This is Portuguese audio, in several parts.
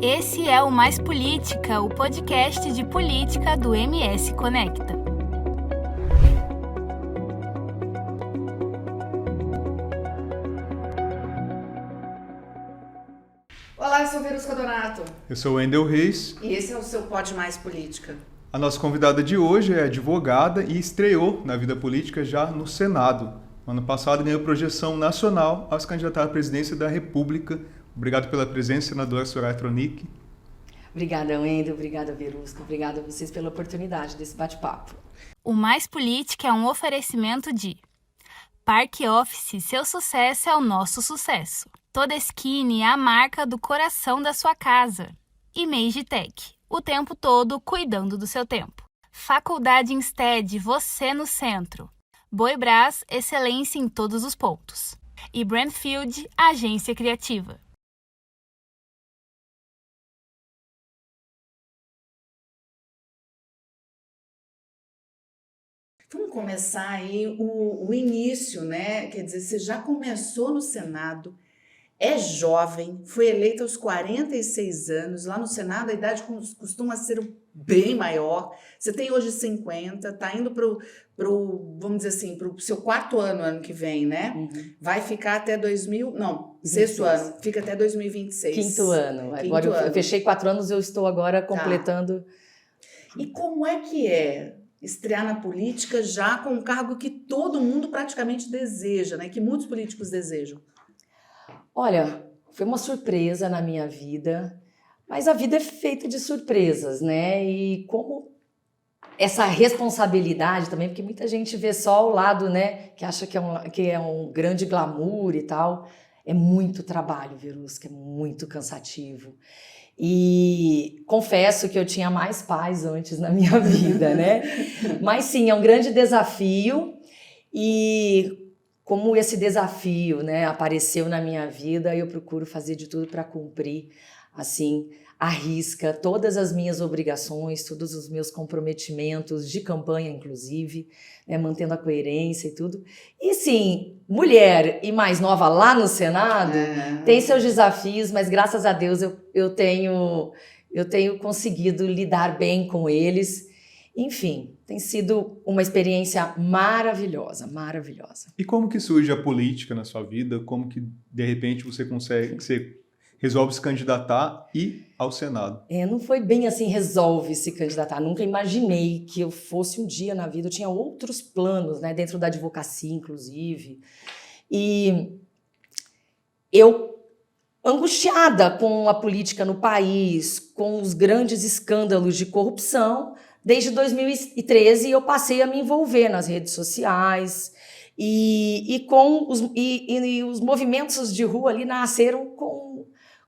Esse é o Mais Política, o podcast de política do MS Conecta. Olá, eu sou Verusca Donato. Eu sou o Wendel Reis. E esse é o seu Pod Mais Política. A nossa convidada de hoje é advogada e estreou na vida política já no Senado. No ano passado ganhou projeção nacional ao se candidatar à presidência da República. Obrigado pela presença, senadora Soraya Tronic. Obrigada, Wendel. Obrigada, Verusca. Obrigada a vocês pela oportunidade desse bate-papo. O Mais Política é um oferecimento de Parque Office, seu sucesso é o nosso sucesso. Todeskine é a marca do coração da sua casa. E Magitech, o tempo todo cuidando do seu tempo. Faculdade Instead, você no centro. Boibras, excelência em todos os pontos. E Brandfield, agência criativa. Vamos começar aí o início, né? Quer dizer, você já começou no Senado, é jovem, foi eleita aos 46 anos. Lá no Senado a idade costuma ser bem maior. Você tem hoje 50, está indo vamos dizer assim, para o seu quarto ano que vem, né? Uhum. Vai ficar até sexto ano, fica até 2026. Quinto ano. Agora eu fechei 4 anos, eu estou agora completando. E como é que é estrear na política já com um cargo que todo mundo praticamente deseja, né? Que muitos políticos desejam? Olha, foi uma surpresa na minha vida, mas a vida é feita de surpresas, né? E como essa responsabilidade também, porque muita gente vê só o lado, né, que acha que é um grande glamour e tal. É muito trabalho, Verusca, é muito cansativo. E confesso que eu tinha mais paz antes na minha vida, né? Mas sim, é um grande desafio. E como esse desafio, né, apareceu na minha vida, eu procuro fazer de tudo para cumprir, assim, à risca todas as minhas obrigações, todos os meus comprometimentos de campanha, inclusive, né, mantendo a coerência e tudo. E sim, mulher e mais nova lá no Senado, tem seus desafios, mas graças a Deus eu tenho conseguido lidar bem com eles. Enfim, tem sido uma experiência maravilhosa, maravilhosa. E como que surge a política na sua vida? Como que, de repente, você resolve se candidatar e ir ao Senado? Não foi bem assim, resolve se candidatar. Nunca imaginei que eu fosse um dia na vida. Eu tinha outros planos, né, dentro da advocacia, inclusive. E eu, angustiada com a política no país, com os grandes escândalos de corrupção, desde 2013 eu passei a me envolver nas redes sociais e os movimentos de rua ali nasceram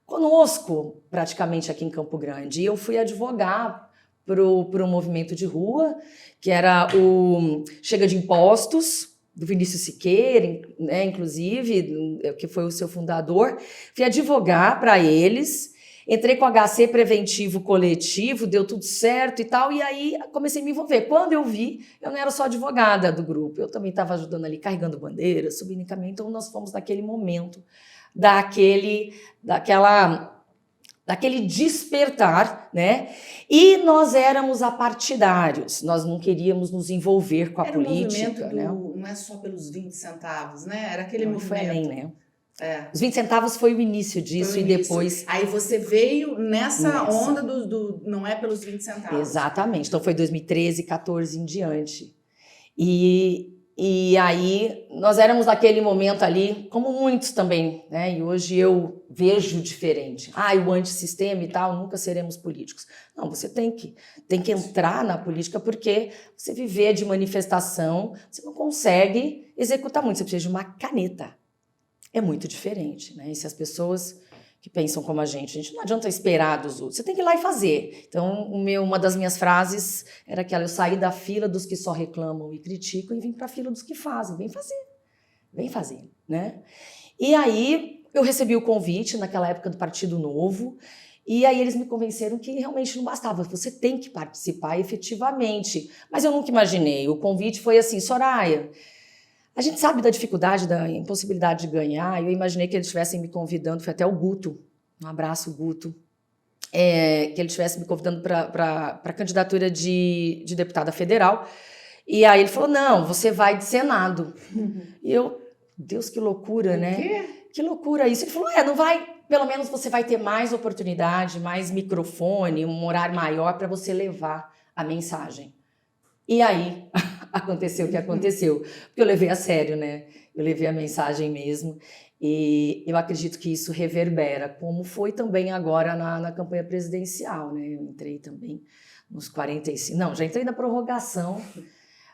conosco, praticamente aqui em Campo Grande. E eu fui advogar para o movimento de rua, que era o Chega de Impostos, do Vinícius Siqueira, né, inclusive, que foi o seu fundador. Fui advogar para eles. Entrei com HC preventivo coletivo, deu tudo certo e tal, e aí comecei a me envolver. Quando eu vi, eu não era só advogada do grupo, eu também estava ajudando ali, carregando bandeira, subindo em caminhão, então nós fomos naquele momento, daquele despertar, né? E nós éramos apartidários, nós não queríamos nos envolver com a política. Era um movimento não é só pelos 20 centavos, né? Era aquele movimento. Foi além, né? Os 20 centavos foi o início disso e depois... Aí você veio nessa onda do não é pelos 20 centavos. Exatamente. Então foi 2013, 14 em diante. E aí nós éramos naquele momento ali, como muitos também, né? E hoje eu vejo diferente. O antissistema e tal, nunca seremos políticos. Não, você tem que entrar na política porque você viver de manifestação, você não consegue executar muito, você precisa de uma caneta. É muito diferente, né? E se as pessoas que pensam como a gente não adianta esperar dos outros, você tem que ir lá e fazer. Então, uma das minhas frases era aquela: eu saí da fila dos que só reclamam e criticam e vim para a fila dos que fazem. Vem fazer, né? E aí, eu recebi o convite naquela época do Partido Novo, e aí eles me convenceram que realmente não bastava, você tem que participar efetivamente. Mas eu nunca imaginei, o convite foi assim: Soraya, a gente sabe da dificuldade, da impossibilidade de ganhar. Eu imaginei que eles estivessem me convidando, foi até o Guto. Um abraço, Guto. que ele estivesse me convidando para a candidatura de deputada federal. E aí ele falou, não, você vai de Senado. E eu, Deus, que loucura, né? quê? Que loucura isso. Ele falou, não vai, pelo menos você vai ter mais oportunidade, mais microfone, um horário maior para você levar a mensagem. E aí aconteceu o que aconteceu. Porque eu levei a sério, né? Eu levei a mensagem mesmo. E eu acredito que isso reverbera, como foi também agora na campanha presidencial, né? Eu entrei também nos 45... Não, já entrei na prorrogação,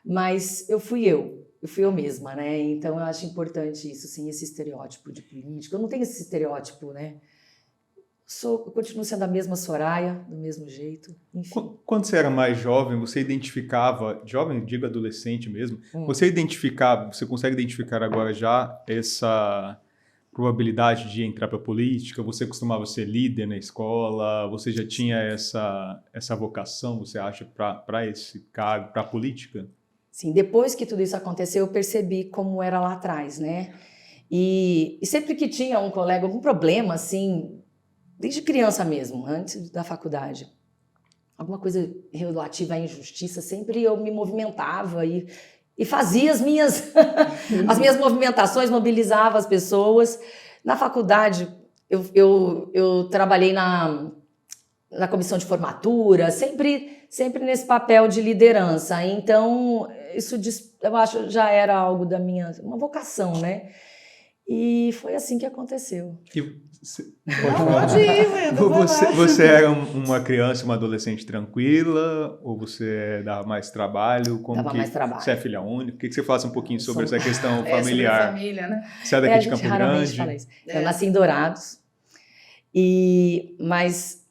mas eu fui eu mesma, né? Então eu acho importante isso, sim, esse estereótipo de político. Eu não tenho esse estereótipo, né? Eu continuo sendo a mesma Soraya, do mesmo jeito, enfim. Quando você era mais jovem, você identificava, jovem, digo adolescente mesmo, você consegue identificar agora já essa probabilidade de entrar para a política? Você costumava ser líder na escola? Você já tinha essa vocação, você acha, para esse cargo, para a política? Sim, depois que tudo isso aconteceu, eu percebi como era lá atrás, né? E sempre que tinha um colega, algum problema, assim, desde criança mesmo, antes da faculdade, alguma coisa relativa à injustiça, sempre eu me movimentava e fazia as minhas movimentações, mobilizava as pessoas. Na faculdade, eu trabalhei na comissão de formatura, sempre nesse papel de liderança. Então, isso eu acho já era algo uma vocação, né? E foi assim que aconteceu. Pode ir, Wendel. Você era uma criança, uma adolescente tranquila? Ou você dava mais trabalho? Dava mais trabalho. Você é filha única? Queria que você falasse um pouquinho sobre essa questão familiar. Sobre a família, né? Você é daqui de Campo Grande? Fala isso. Eu nasci em Dourados, mas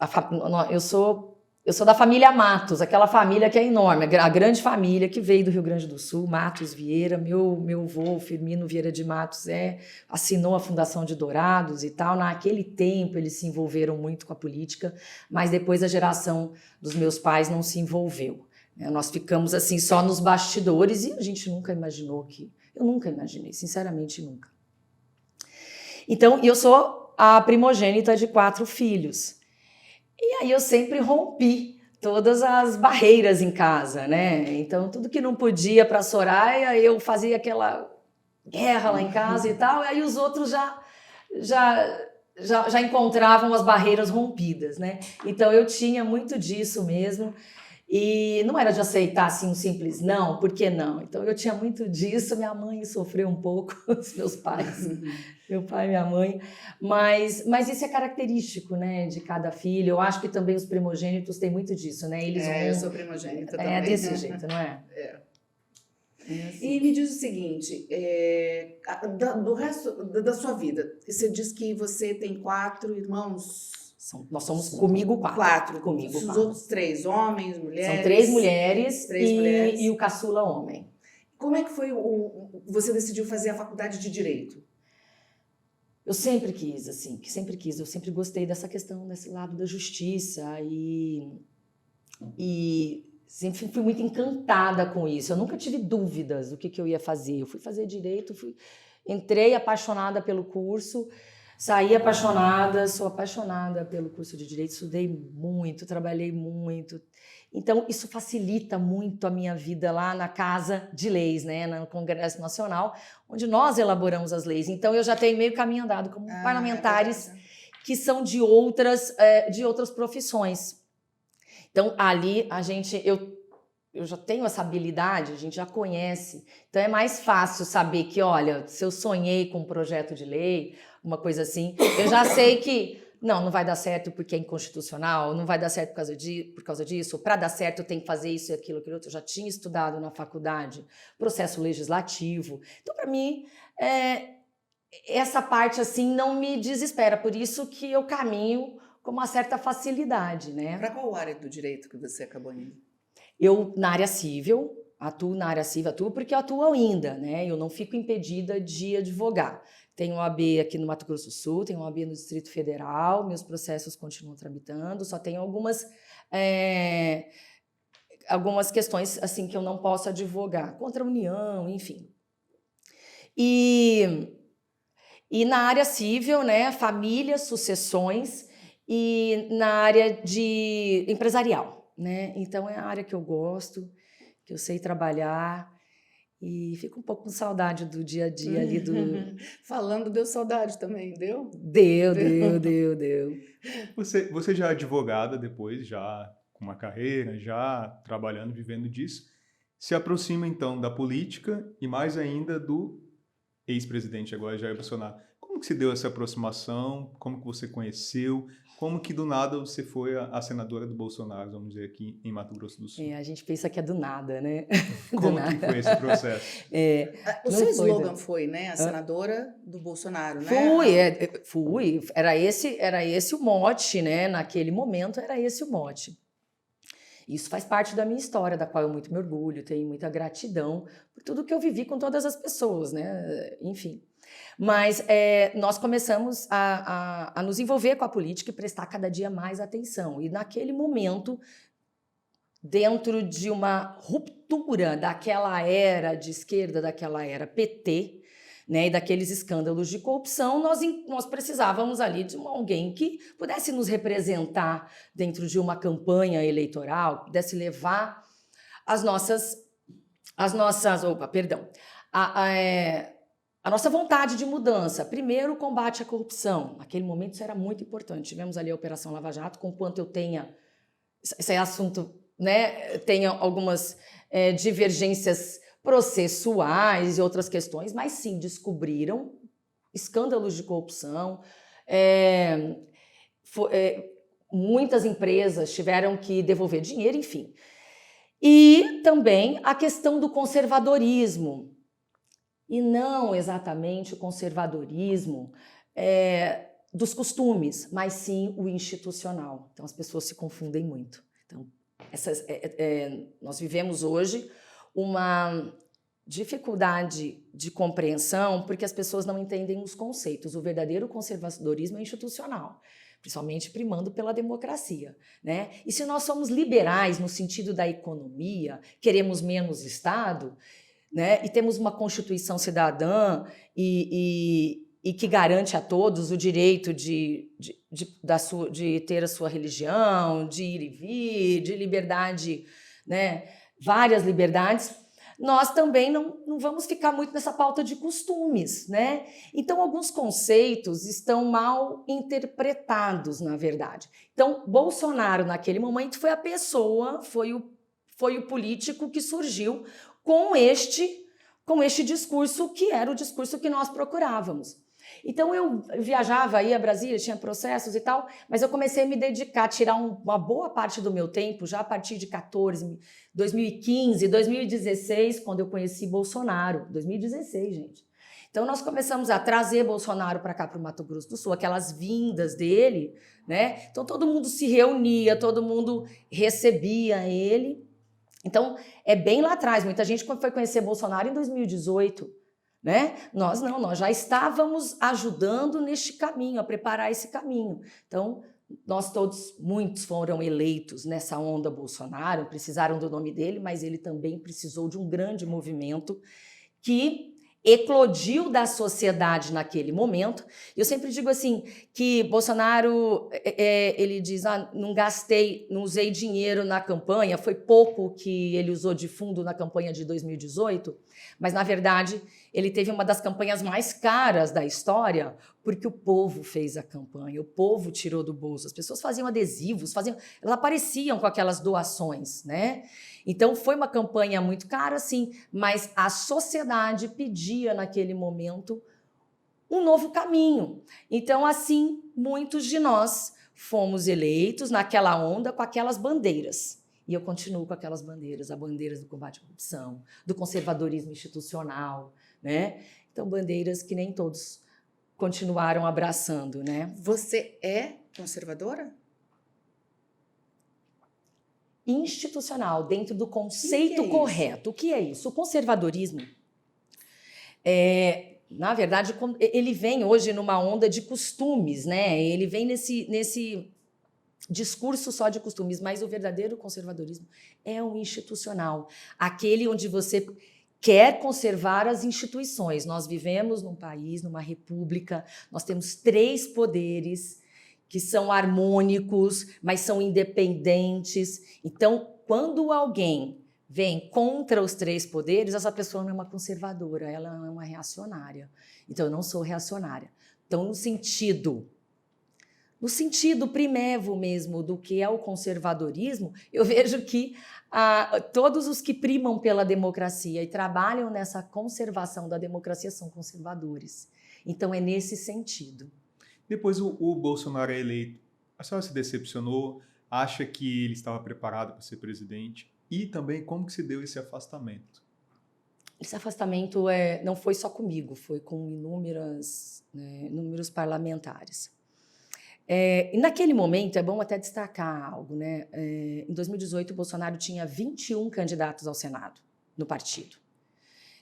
eu sou da família Matos, aquela família que é enorme, a grande família que veio do Rio Grande do Sul, Matos Vieira. Meu avô, Firmino Vieira de Matos, assinou a fundação de Dourados e tal. Naquele tempo eles se envolveram muito com a política, mas depois a geração dos meus pais não se envolveu. Nós ficamos assim só nos bastidores e a gente nunca imaginou eu nunca imaginei, sinceramente nunca. Então, eu sou a primogênita de 4 filhos. E aí eu sempre rompi todas as barreiras em casa, né? Então, tudo que não podia para Soraya, eu fazia aquela guerra lá em casa e tal, e aí os outros já encontravam as barreiras rompidas, né? Então, eu tinha muito disso mesmo. E não era de aceitar assim um simples não, por que não? Então eu tinha muito disso, minha mãe sofreu um pouco, os meus pais, meu pai e minha mãe, mas isso é característico, né, de cada filho. Eu acho que também os primogênitos têm muito disso, né? Eles eu sou primogênita também. É desse jeito, não é? E me diz o seguinte, do resto da sua vida, você diz que você tem 4 irmãos. Nós somos comigo 4. Comigo os outros 3, homens, mulheres? São 3 mulheres, mulheres. E o caçula homem. Como é que foi você decidiu fazer a faculdade de Direito? Eu sempre quis, assim, eu sempre gostei dessa questão, desse lado da justiça e sempre fui muito encantada com isso. Eu nunca tive dúvidas do que eu ia fazer. Eu fui fazer Direito, entrei apaixonada pelo curso, saí apaixonada, sou apaixonada pelo curso de Direito, estudei muito, trabalhei muito. Então, isso facilita muito a minha vida lá na Casa de Leis, né, no Congresso Nacional, onde nós elaboramos as leis. Então, eu já tenho meio caminho andado como parlamentares que são de outras profissões. Então, ali, eu já tenho essa habilidade, a gente já conhece. Então, é mais fácil saber que, olha, se eu sonhei com um projeto de lei, uma coisa assim, eu já sei que não vai dar certo porque é inconstitucional, não vai dar certo por causa disso, para dar certo eu tenho que fazer isso e aquilo outro. Eu já tinha estudado na faculdade processo legislativo. Então, para mim, essa parte assim não me desespera, por isso que eu caminho com uma certa facilidade, né? Para qual área do direito que você acabou indo? Eu, na área civil, atuo porque eu atuo ainda, né? Eu não fico impedida de advogar. Tenho OAB aqui no Mato Grosso do Sul, tenho OAB no Distrito Federal, meus processos continuam tramitando, só tenho algumas questões assim que eu não posso advogar, contra a União, enfim. E na área civil, né, famílias, sucessões e na área de empresarial, né? Então é a área que eu gosto, que eu sei trabalhar e fico um pouco com saudade do dia a dia ali do... Falando, deu saudade também, deu? Deu. Você já é advogada depois, já com uma carreira, já trabalhando, vivendo disso, se aproxima então da política e mais ainda do ex-presidente agora, Jair Bolsonaro. Como que se deu essa aproximação? Como que você conheceu? Como que do nada você foi a senadora do Bolsonaro, vamos dizer, aqui em Mato Grosso do Sul? A gente pensa que é do nada, né? Como que foi esse processo? O seu slogan foi, né? A senadora do Bolsonaro, né? Fui. Era esse o mote, né? Naquele momento era esse o mote. Isso faz parte da minha história, da qual eu muito me orgulho, tenho muita gratidão por tudo que eu vivi com todas as pessoas, né? Enfim. Mas nós começamos a nos envolver com a política e prestar cada dia mais atenção. E naquele momento, dentro de uma ruptura daquela era de esquerda, daquela era PT, né, e daqueles escândalos de corrupção, nós precisávamos ali de alguém que pudesse nos representar dentro de uma campanha eleitoral, pudesse levar a nossa vontade de mudança. Primeiro, o combate à corrupção. Naquele momento isso era muito importante. Tivemos ali a Operação Lava Jato, com quanto eu tenha... Esse é assunto, né? Tenha algumas divergências processuais e outras questões, mas sim, descobriram escândalos de corrupção. Muitas empresas tiveram que devolver dinheiro, enfim. E também a questão do conservadorismo. E não exatamente o conservadorismo dos costumes, mas sim o institucional. Então, as pessoas se confundem muito. Então, nós vivemos hoje uma dificuldade de compreensão porque as pessoas não entendem os conceitos. O verdadeiro conservadorismo é institucional, principalmente primando pela democracia, né? E se nós somos liberais no sentido da economia, queremos menos Estado, né? E temos uma Constituição cidadã e que garante a todos o direito de ter a sua religião, de ir e vir, de liberdade, né? Várias liberdades, nós também não vamos ficar muito nessa pauta de costumes, né? Então, alguns conceitos estão mal interpretados, na verdade. Então, Bolsonaro, naquele momento, foi a pessoa, foi o político que surgiu com este discurso, que era o discurso que nós procurávamos. Então, eu viajava, ia a Brasília, tinha processos e tal, mas eu comecei a me dedicar, tirar uma boa parte do meu tempo, já a partir de 2015, 2016, quando eu conheci Bolsonaro. 2016, gente. Então, nós começamos a trazer Bolsonaro para cá, para o Mato Grosso do Sul, aquelas vindas dele, né? Então, todo mundo se reunia, todo mundo recebia ele. Então, é bem lá atrás. Muita gente foi conhecer Bolsonaro em 2018, né? Nós já estávamos ajudando neste caminho, a preparar esse caminho. Então, muitos foram eleitos nessa onda Bolsonaro, precisaram do nome dele, mas ele também precisou de um grande movimento que eclodiu da sociedade naquele momento. Eu sempre digo assim, que Bolsonaro, ele diz, não usei dinheiro na campanha, foi pouco que ele usou de fundo na campanha de 2018, mas, na verdade, ele teve uma das campanhas mais caras da história, porque o povo fez a campanha, o povo tirou do bolso, as pessoas faziam adesivos, elas apareciam com aquelas doações, né? Então, foi uma campanha muito cara, sim, mas a sociedade pedia, naquele momento, um novo caminho. Então, assim, muitos de nós fomos eleitos naquela onda com aquelas bandeiras. E eu continuo com aquelas bandeiras, as bandeiras do combate à corrupção, do conservadorismo institucional, né? Então, bandeiras que nem todos continuaram abraçando, né? Você é conservadora? Institucional, dentro do conceito correto. O que é isso? O conservadorismo, na verdade, ele vem hoje numa onda de costumes, né? Ele vem nesse discurso só de costumes, mas o verdadeiro conservadorismo é o institucional, aquele onde você quer conservar as instituições. Nós vivemos num país, numa república, nós temos 3 poderes que são harmônicos, mas são independentes. Então, quando alguém vem contra os três poderes, essa pessoa não é uma conservadora, ela é uma reacionária. Então, eu não sou reacionária. Então, no sentido primevo mesmo do que é o conservadorismo, eu vejo que todos os que primam pela democracia e trabalham nessa conservação da democracia são conservadores. Então, é nesse sentido. Depois o Bolsonaro é eleito, a senhora se decepcionou? Acha que ele estava preparado para ser presidente? E também como que se deu esse afastamento? Esse afastamento não foi só comigo, foi com inúmeros parlamentares. E naquele momento, é bom até destacar algo, né? Em 2018, o Bolsonaro tinha 21 candidatos ao Senado no partido.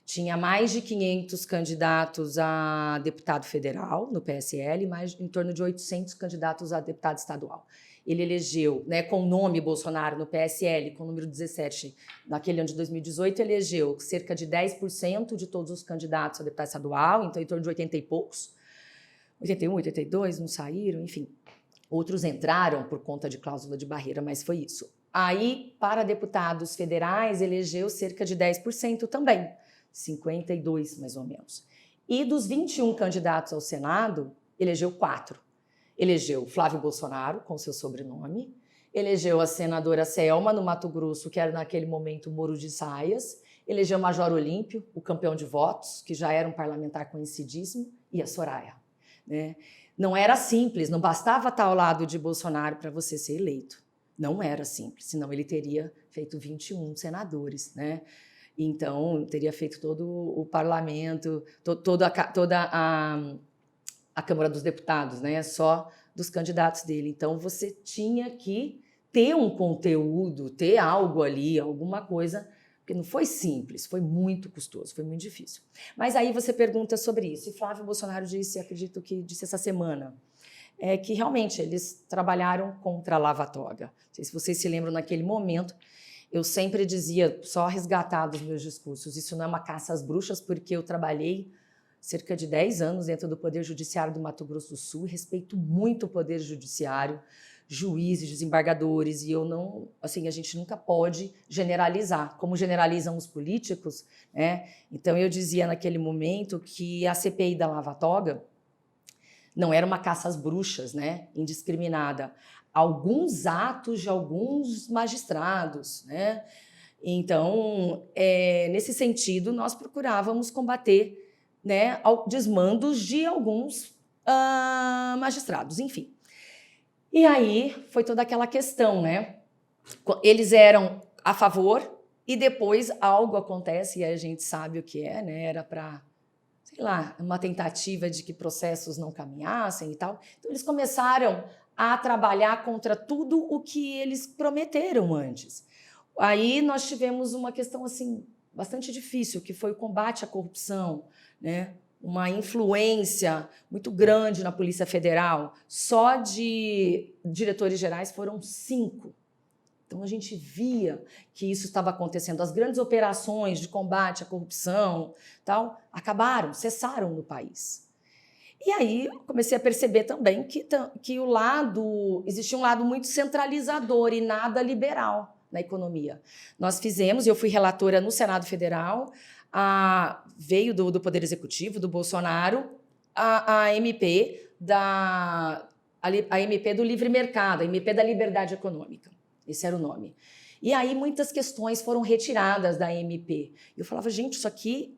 Tinha mais de 500 candidatos a deputado federal no PSL e em torno de 800 candidatos a deputado estadual. Ele elegeu, né, com o nome Bolsonaro no PSL, com o número 17, naquele ano de 2018, elegeu cerca de 10% de todos os candidatos a deputado estadual, então em torno de 80 e poucos. 81, 82, não saíram, enfim. Outros entraram por conta de cláusula de barreira, mas foi isso. Aí, para deputados federais, elegeu cerca de 10% também, 52 mais ou menos. E dos 21 candidatos ao Senado, elegeu 4. Elegeu Flávio Bolsonaro, com seu sobrenome, elegeu a senadora Selma, no Mato Grosso, que era naquele momento Moro de Saias, elegeu o Major Olímpio, o campeão de votos, que já era um parlamentar conhecidíssimo, e a Soraya. Né? Não era simples, não bastava estar ao lado de Bolsonaro para você ser eleito. Não era simples, senão ele teria feito 21 senadores, né? Então, teria feito todo o parlamento, toda a Câmara dos Deputados, né? Só dos candidatos dele. Então, você tinha que ter um conteúdo, ter algo ali, alguma coisa, porque não foi simples, foi muito custoso, foi muito difícil. Mas aí você pergunta sobre isso. E Flávio Bolsonaro disse, acredito que disse essa semana, que realmente eles trabalharam contra a lava-toga. Não sei se vocês se lembram, naquele momento, eu sempre dizia, só resgatar dos meus discursos, isso não é uma caça às bruxas, porque eu trabalhei cerca de 10 anos dentro do Poder Judiciário do Mato Grosso do Sul, respeito muito o Poder Judiciário, juízes, desembargadores, e eu não, assim, a gente nunca pode generalizar, como generalizam os políticos, né? Então eu dizia naquele momento que a CPI da lava-toga não era uma caça às bruxas, né? Indiscriminada. Alguns atos de alguns magistrados, né? Então, nesse sentido, nós procurávamos combater, né, desmandos de alguns magistrados, enfim. E aí foi toda aquela questão, né? Eles eram a favor e depois algo acontece e a gente sabe o que é, né? Era para, sei lá, uma tentativa de que processos não caminhassem e tal. Então eles começaram a trabalhar contra tudo o que eles prometeram antes. Aí nós tivemos uma questão assim bastante difícil, que foi o combate à corrupção, né? Uma influência muito grande na Polícia Federal. Só de diretores gerais foram 5. Então, a gente via que isso estava acontecendo. As grandes operações de combate à corrupção tal, acabaram, cessaram no país. E aí, comecei a perceber também que existia um lado muito centralizador e nada liberal na economia. Nós fizemos, eu fui relatora no Senado Federal, veio do Poder Executivo, do Bolsonaro, a MP a MP do Livre Mercado, a MP da Liberdade Econômica. Esse era o nome. E aí muitas questões foram retiradas da MP. Eu falava, gente, isso aqui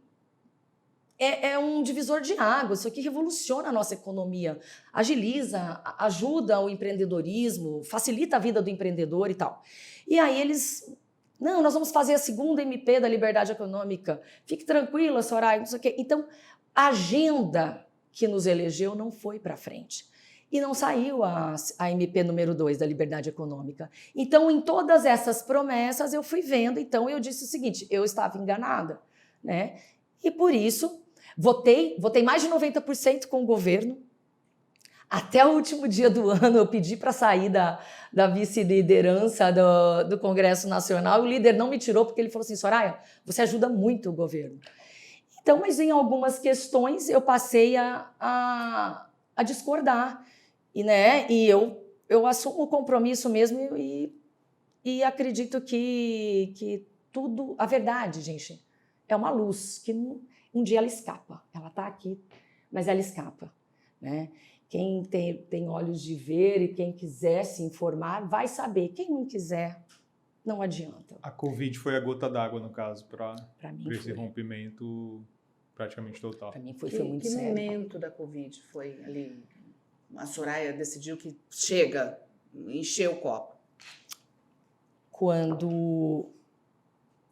é um divisor de águas, isso aqui revoluciona a nossa economia, agiliza, ajuda o empreendedorismo, facilita a vida do empreendedor e tal. E aí eles... Não, nós vamos fazer a segunda MP da Liberdade Econômica. Fique tranquila, Soraya, não sei o quê. Então, a agenda que nos elegeu não foi para frente. E não saiu a MP número 2 da Liberdade Econômica. Então, em todas essas promessas, eu fui vendo. Então, eu disse o seguinte, eu estava enganada, né? E, por isso, votei mais de 90% com o governo. Até o último dia do ano, eu pedi para sair da vice-liderança do Congresso Nacional. O líder não me tirou, porque ele falou assim, Soraya, você ajuda muito o governo. Então, mas em algumas questões, eu passei a discordar. E eu assumo o compromisso mesmo e acredito que tudo, a verdade, gente, é uma luz que um dia ela escapa. Ela está aqui, mas ela escapa, né? Quem tem olhos de ver e quem quiser se informar vai saber. Quem não quiser, não adianta. A Covid foi a gota d'água, no caso, para esse foi. rompimento praticamente total. Para mim foi muito Que sério. momento da Covid foi ali? A Soraya decidiu que chega, encheu o copo. Quando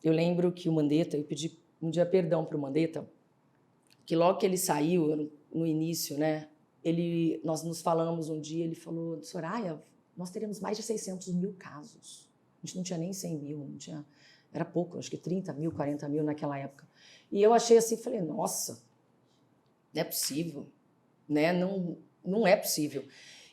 eu lembro que o Mandetta, eu pedi um dia perdão para o Mandetta, que logo que ele saiu, no início, né? Nós nos falamos um dia, ele falou, Soraya, nós teremos mais de 600 mil casos. A gente não tinha nem 100 mil, não tinha, era pouco, acho que 30 mil, 40 mil naquela época. E eu achei assim, falei, nossa, não é possível, né? Não é possível.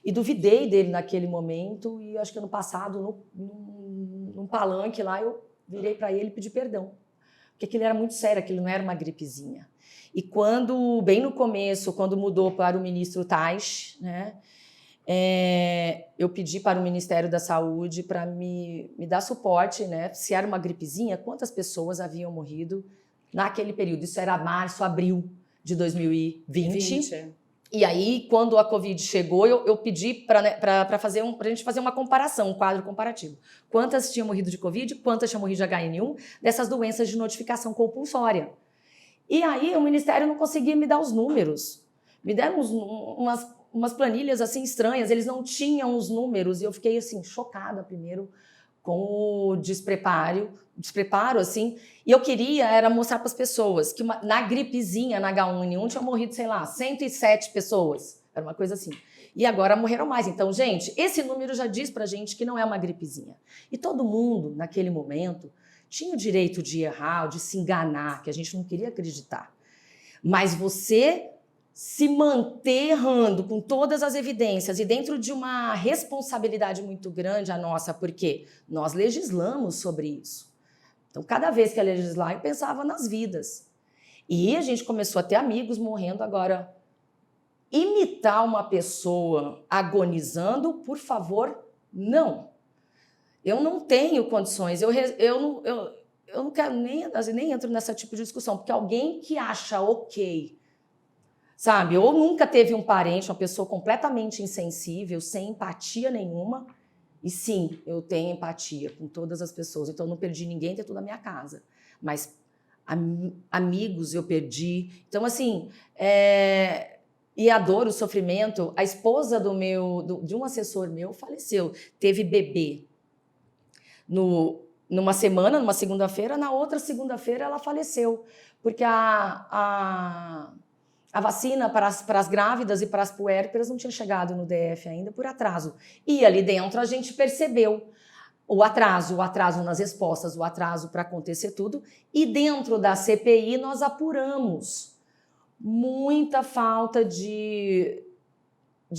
E duvidei dele naquele momento, e acho que ano passado, num palanque lá, eu virei para ele e pedi perdão. Porque aquilo era muito sério, aquilo não era uma gripezinha. E bem no começo, quando mudou para o ministro Tais, né, eu pedi para o Ministério da Saúde para me dar suporte, né, se era uma gripezinha, quantas pessoas haviam morrido naquele período. Isso era março, abril de 2020. E aí, quando a Covid chegou, eu pedi para a gente fazer uma comparação, um quadro comparativo. Quantas tinham morrido de Covid, quantas tinham morrido de HN1, dessas doenças de notificação compulsória. E aí o Ministério não conseguia me dar os números. Me deram umas planilhas assim estranhas, eles não tinham os números, e eu fiquei assim, chocada primeiro com o despreparo assim, e eu queria era mostrar para as pessoas que na gripezinha, na H1N1, tinha morrido, sei lá, 107 pessoas, era uma coisa assim. E agora morreram mais. Então, gente, esse número já diz pra gente que não é uma gripezinha. E todo mundo, naquele momento, tinha o direito de errar, de se enganar, que a gente não queria acreditar. Mas você se manter errando com todas as evidências e dentro de uma responsabilidade muito grande a nossa, porque nós legislamos sobre isso. Então, cada vez que eu legislar, eu pensava nas vidas. E a gente começou a ter amigos morrendo. Agora, imitar uma pessoa agonizando, por favor, não. Eu não tenho condições, eu não quero nem entro nesse tipo de discussão, porque alguém que acha ok, sabe, ou nunca teve um parente, uma pessoa completamente insensível, sem empatia nenhuma, e sim, eu tenho empatia com todas as pessoas, então eu não perdi ninguém dentro da minha casa, mas amigos eu perdi, então assim, e a dor, o sofrimento, a esposa de um assessor meu faleceu, teve bebê, numa semana, numa segunda-feira, na outra segunda-feira ela faleceu, porque a vacina para as grávidas e para as puérperas não tinha chegado no DF ainda por atraso. E ali dentro a gente percebeu o atraso nas respostas, o atraso para acontecer tudo, e dentro da CPI nós apuramos muita falta de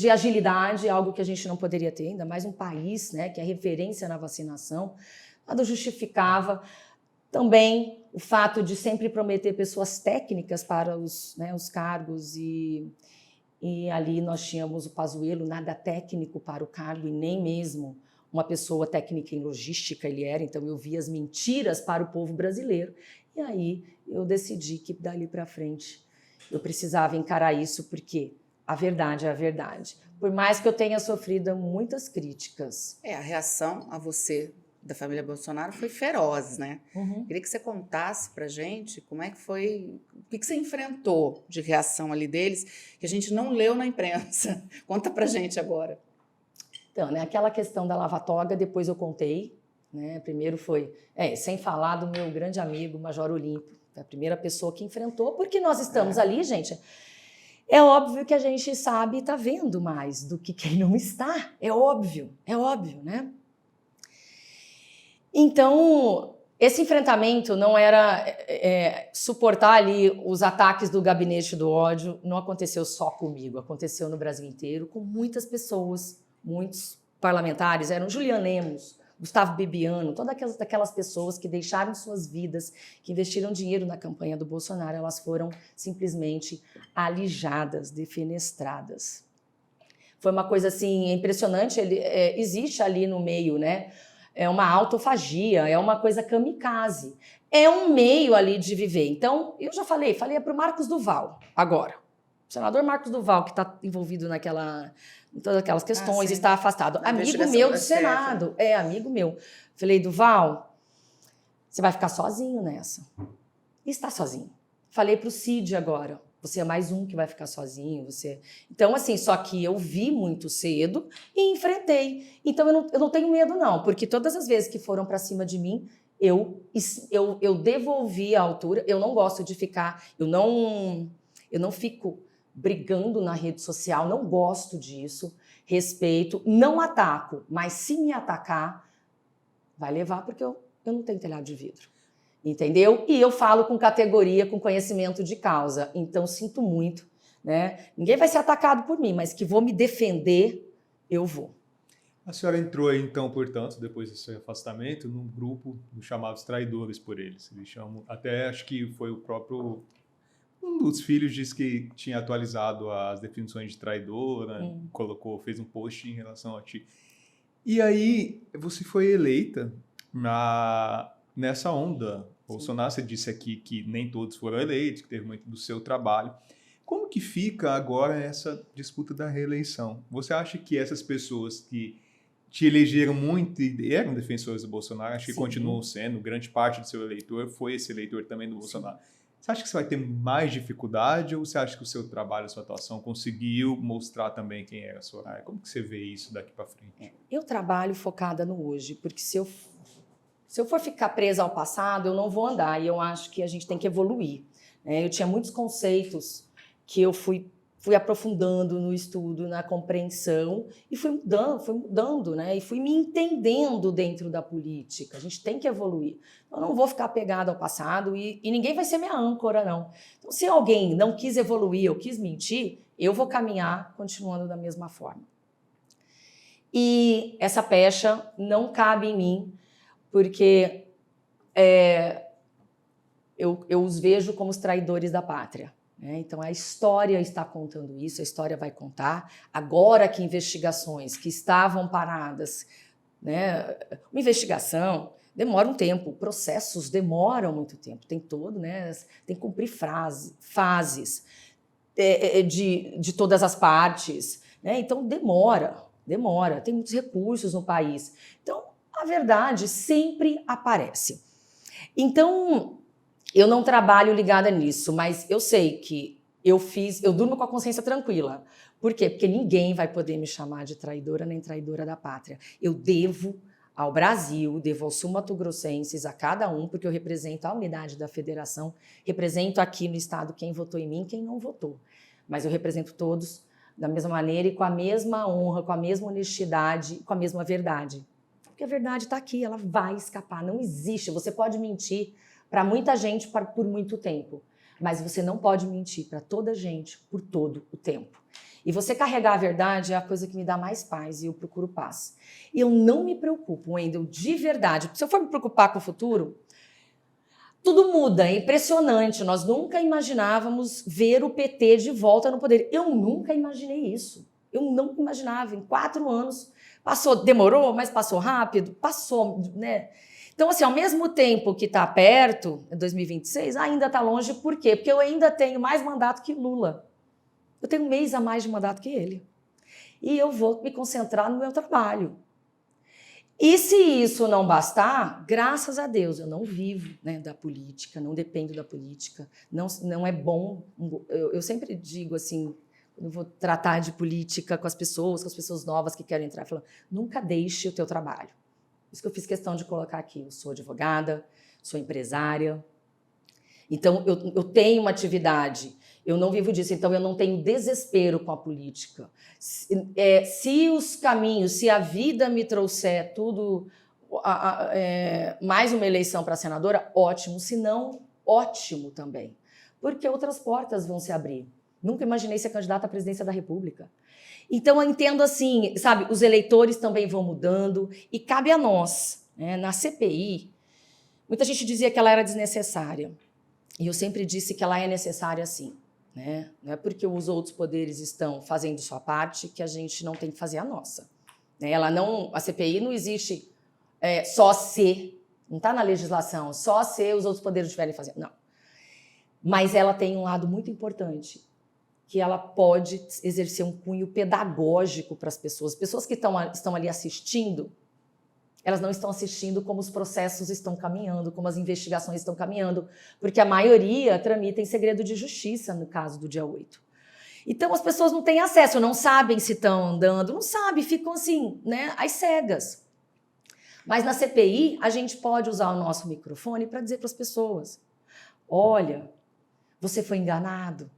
agilidade, algo que a gente não poderia ter, ainda mais um país, né, que é referência na vacinação. Nada justificava. Também o fato de sempre prometer pessoas técnicas para os cargos, e ali nós tínhamos o Pazuello, nada técnico para o cargo, e nem mesmo uma pessoa técnica em logística ele era, então eu vi as mentiras para o povo brasileiro, e aí eu decidi que dali para frente eu precisava encarar isso, porque a verdade é a verdade. Por mais que eu tenha sofrido muitas críticas. A reação a você da família Bolsonaro foi feroz, né? Uhum. Queria que você contasse pra gente como é que foi, o que você enfrentou de reação ali deles, que a gente não leu na imprensa. Conta pra gente agora. Então, né, aquela questão da lava-toga, depois eu contei, né? Primeiro foi, sem falar do meu grande amigo, Major Olímpio, a primeira pessoa que enfrentou, porque nós estamos ali, gente. É óbvio que a gente sabe e está vendo mais do que quem não está. É óbvio, né? Então, esse enfrentamento não era suportar ali os ataques do gabinete do ódio, não aconteceu só comigo, aconteceu no Brasil inteiro, com muitas pessoas, muitos parlamentares, eram Julian Lemos, Gustavo Bebiano, todas aquelas pessoas que deixaram suas vidas, que investiram dinheiro na campanha do Bolsonaro, elas foram simplesmente alijadas, defenestradas. foi uma coisa assim impressionante. Existe ali no meio, né? É uma autofagia, é uma coisa kamikaze. É um meio ali de viver. Então, eu já falei para o Marcos Duval agora. O senador Marcos Duval, que está envolvido em todas aquelas questões, está afastado. Amigo meu do Senado, amigo meu. Falei, Duval, você vai ficar sozinho nessa. E está sozinho. Falei para o Cid agora, você é mais um que vai ficar sozinho. Então, assim, só que eu vi muito cedo e enfrentei. Então, eu não tenho medo, não, porque todas as vezes que foram para cima de mim, eu devolvi a altura. Eu não gosto de ficar, eu não fico brigando na rede social, não gosto disso, respeito, não ataco, mas se me atacar, vai levar, porque eu não tenho telhado de vidro. Entendeu? E eu falo com categoria, com conhecimento de causa. Então, sinto muito, né? Ninguém vai ser atacado por mim, mas que vou me defender, eu vou. A senhora entrou aí, então, portanto, depois do seu afastamento, num grupo dos chamados traidores por eles. Eles chamam, até acho que foi o próprio... Um dos filhos disse que tinha atualizado as definições de traidora, fez um post em relação a ti. E aí, você foi eleita nessa onda. Bolsonaro, você disse aqui que nem todos foram eleitos, que teve muito do seu trabalho. Como que fica agora essa disputa da reeleição? Você acha que essas pessoas que te elegeram muito e eram defensores do Bolsonaro, acho que continuam sendo, grande parte do seu eleitor foi esse eleitor também do Bolsonaro. Você acha que você vai ter mais dificuldade ou você acha que o seu trabalho, a sua atuação conseguiu mostrar também quem era a Soraya? Como que você vê isso daqui para frente? Eu trabalho focada no hoje, porque se eu for ficar presa ao passado, eu não vou andar. E eu acho que a gente tem que evoluir. Eu tinha muitos conceitos que eu fui aprofundando no estudo, na compreensão, e fui mudando, né? E fui me entendendo dentro da política. A gente tem que evoluir. Eu não vou ficar pegada ao passado e ninguém vai ser minha âncora, não. Então, se alguém não quis evoluir ou quis mentir, eu vou caminhar continuando da mesma forma. E essa pecha não cabe em mim, porque eu os vejo como os traidores da pátria. Então, a história está contando isso, a história vai contar. Agora que investigações que estavam paradas, né, uma investigação demora um tempo, processos demoram muito tempo, tem tem que cumprir fases de todas as partes. Então, demora, tem muitos recursos no país. Então, a verdade sempre aparece. Então, eu não trabalho ligada nisso, mas eu sei que eu durmo com a consciência tranquila. Por quê? Porque ninguém vai poder me chamar de traidora nem traidora da pátria. Eu devo ao Brasil, devo aos sul-mato-grossenses, a cada um, porque eu represento a unidade da federação, represento aqui no estado quem votou em mim e quem não votou. Mas eu represento todos da mesma maneira e com a mesma honra, com a mesma honestidade, com a mesma verdade. Porque a verdade está aqui, ela vai escapar, não existe. Você pode mentir para muita gente por muito tempo, mas você não pode mentir para toda gente por todo o tempo. E você carregar a verdade é a coisa que me dá mais paz e eu procuro paz. E eu não me preocupo, Wendel, de verdade. Se eu for me preocupar com o futuro, tudo muda, é impressionante. Nós nunca imaginávamos ver o PT de volta no poder. Eu nunca imaginei isso. Eu não imaginava. Em 4 anos, demorou, mas passou rápido, passou, né? Então, assim, ao mesmo tempo que está perto, em 2026, ainda está longe. Por quê? Porque eu ainda tenho mais mandato que Lula. Eu tenho 1 mês a mais de mandato que ele. E eu vou me concentrar no meu trabalho. E se isso não bastar, graças a Deus, eu não vivo, né, da política, não dependo da política. Não é bom. Eu sempre digo assim, quando eu vou tratar de política com as pessoas novas que querem entrar, falando, nunca deixe o teu trabalho. Isso que eu fiz questão de colocar aqui. Eu sou advogada, sou empresária. Então, eu tenho uma atividade. Eu não vivo disso. Então, eu não tenho desespero com a política. Se os caminhos, se a vida me trouxer tudo, mais uma eleição para senadora, ótimo. Se não, ótimo também. Porque outras portas vão se abrir. Nunca imaginei ser candidata à presidência da República. Então, eu entendo assim, sabe, os eleitores também vão mudando e cabe a nós, né, na CPI, muita gente dizia que ela era desnecessária. E eu sempre disse que ela é necessária sim. né? Não é porque os outros poderes estão fazendo sua parte que a gente não tem que fazer a nossa. Né? A CPI não existe só se, não está na legislação, só se os outros poderes estiverem fazendo. Não. Mas ela tem um lado muito importante, que ela pode exercer um cunho pedagógico para as pessoas. As pessoas que estão ali assistindo, elas não estão assistindo como os processos estão caminhando, como as investigações estão caminhando, porque a maioria tramita em segredo de justiça no caso do dia 8. Então as pessoas não têm acesso, não sabem se estão andando, não sabem, ficam assim, né, às cegas. Mas na CPI, a gente pode usar o nosso microfone para dizer para as pessoas: olha, você foi enganado,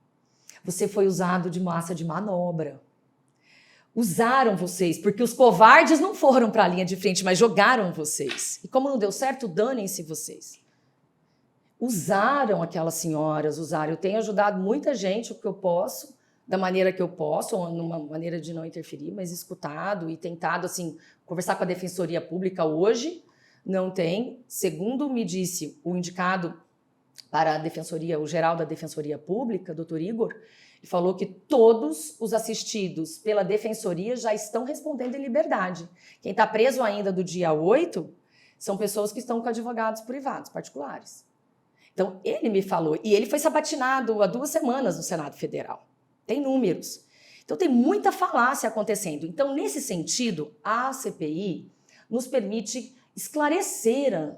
você foi usado de massa de manobra. Usaram vocês, porque os covardes não foram para a linha de frente, mas jogaram vocês. E como não deu certo, danem-se vocês. Usaram aquelas senhoras, usaram. Eu tenho ajudado muita gente, o que eu posso, da maneira que eu posso, ou numa maneira de não interferir, mas escutado e tentado, assim, conversar com a Defensoria Pública hoje. Não tem. Segundo me disse o indicado para a Defensoria, o geral da Defensoria Pública, doutor Igor, ele falou que todos os assistidos pela Defensoria já estão respondendo em liberdade. Quem está preso ainda do dia 8 são pessoas que estão com advogados privados, particulares. Então, ele me falou, e ele foi sabatinado há 2 semanas no Senado Federal. Tem números. Então, tem muita falácia acontecendo. Então, nesse sentido, a CPI nos permite esclarecer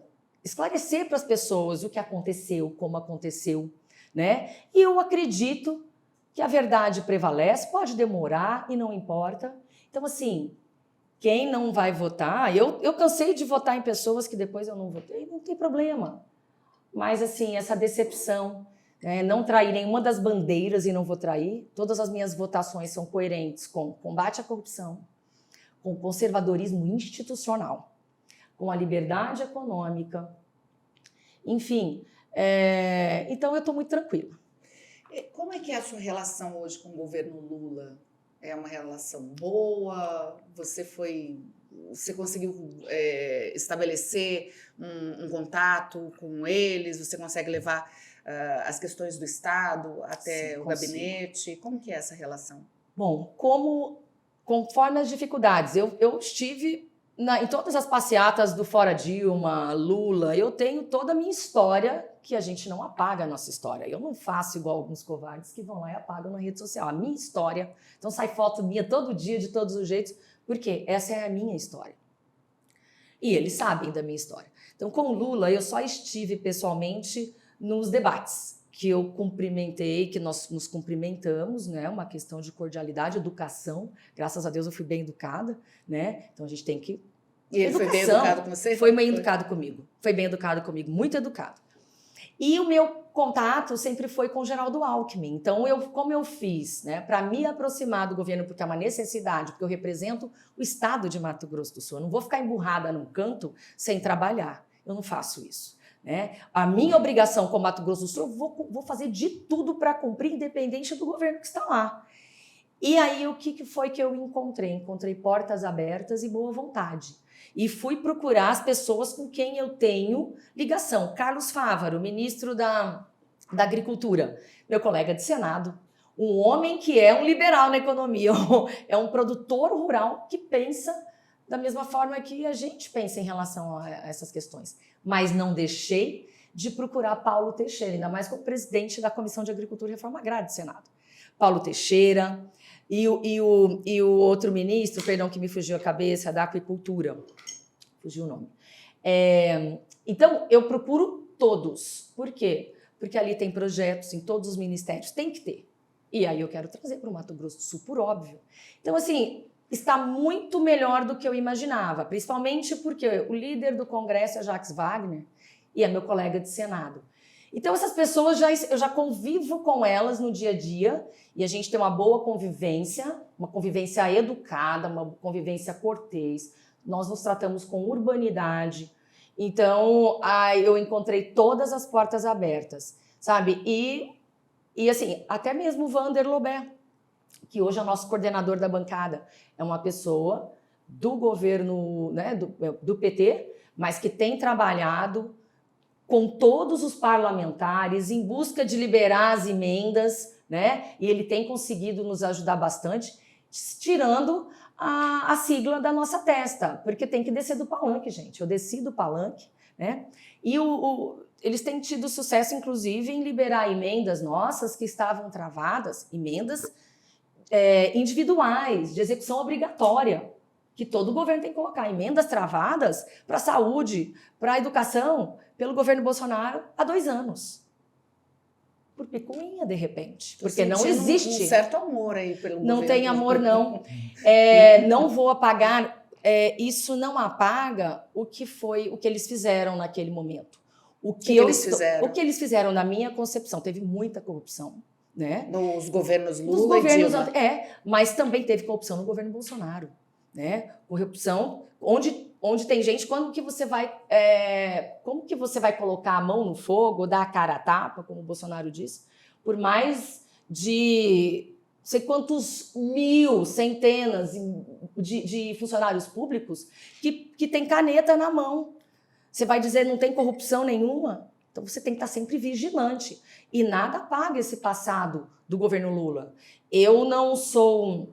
para as pessoas o que aconteceu, como aconteceu, né? E eu acredito que a verdade prevalece, pode demorar e não importa. Então, assim, quem não vai votar, eu cansei de votar em pessoas que depois eu não votei, não tem problema. Mas, assim, essa decepção, não trair nenhuma das bandeiras e não vou trair, todas as minhas votações são coerentes com combate à corrupção, com conservadorismo institucional, com a liberdade econômica, enfim. Então, eu estou muito tranquila. Como é que é a sua relação hoje com o governo Lula? É uma relação boa? Você conseguiu estabelecer um contato com eles? Você consegue levar as questões do Estado até Sim, o gabinete? Como que é essa relação? Bom, conforme as dificuldades, eu estive em todas as passeatas do Fora Dilma, Lula, eu tenho toda a minha história, que a gente não apaga a nossa história. Eu não faço igual alguns covardes que vão lá e apagam na rede social. A minha história, então sai foto minha todo dia, de todos os jeitos, porque essa é a minha história. E eles sabem da minha história. Então, com o Lula, eu só estive pessoalmente nos debates, que eu cumprimentei, que nós nos cumprimentamos, né? Uma questão de cordialidade, educação. Graças a Deus eu fui bem educada, né? Então a gente tem que... E ele foi bem educado com você? Foi bem educado comigo. Foi bem educado comigo, muito educado. E o meu contato sempre foi com o Geraldo Alckmin. Então, como eu fiz, né, para me aproximar do governo, porque é uma necessidade, porque eu represento o estado de Mato Grosso do Sul. Eu não vou ficar emburrada num canto sem trabalhar. Eu não faço isso. Né? A minha obrigação como Mato Grosso do Sul, eu vou fazer de tudo para cumprir, independente do governo que está lá. E aí, o que foi que eu encontrei? Encontrei portas abertas e boa vontade. E fui procurar as pessoas com quem eu tenho ligação. Carlos Fávaro, ministro da Agricultura, meu colega de Senado, um homem que é um liberal na economia, é um produtor rural que pensa da mesma forma que a gente pensa em relação a essas questões. Mas não deixei de procurar Paulo Teixeira, ainda mais como presidente da Comissão de Agricultura e Reforma Agrária do Senado. Paulo Teixeira e o outro ministro, perdão que me fugiu a cabeça, da Aquicultura. Fugiu o nome. Então, eu procuro todos. Por quê? Porque ali tem projetos em todos os ministérios, tem que ter. E aí eu quero trazer para o Mato Grosso do Sul, por óbvio. Então, assim, está muito melhor do que eu imaginava, principalmente porque o líder do Congresso é Jacques Wagner e é meu colega de Senado. Então, essas pessoas, eu já convivo com elas no dia a dia e a gente tem uma boa convivência, uma convivência educada, uma convivência cortês. Nós nos tratamos com urbanidade. Então, eu encontrei todas as portas abertas, sabe? E assim, até mesmo o Wander Lobé, que hoje é o nosso coordenador da bancada, é uma pessoa do governo, né, do PT, mas que tem trabalhado com todos os parlamentares em busca de liberar as emendas né? E ele tem conseguido nos ajudar bastante, tirando a sigla da nossa testa, porque tem que descer do palanque, gente. Eu desci do palanque, né? E eles têm tido sucesso, inclusive, em liberar emendas nossas que estavam travadas, emendas individuais, de execução obrigatória, que todo governo tem que colocar, emendas travadas para a saúde, para a educação, pelo governo Bolsonaro há 2 anos. Por picuinha, de repente. Porque não existe. Um certo amor aí pelo governo. Não tem amor, não. Não vou apagar. Isso não apaga o que eles fizeram naquele momento. O que eles fizeram, na minha concepção, teve muita corrupção, né? Nos governos Lula e Dilma. Mas também teve corrupção no governo Bolsonaro, né? Corrupção onde tem gente, como que você vai colocar a mão no fogo, dar a cara a tapa, como o Bolsonaro disse, por mais de sei quantos mil, centenas de funcionários públicos que tem caneta na mão. Você vai dizer não tem corrupção nenhuma? Então você tem que estar sempre vigilante. E nada apaga esse passado do governo Lula. Eu não sou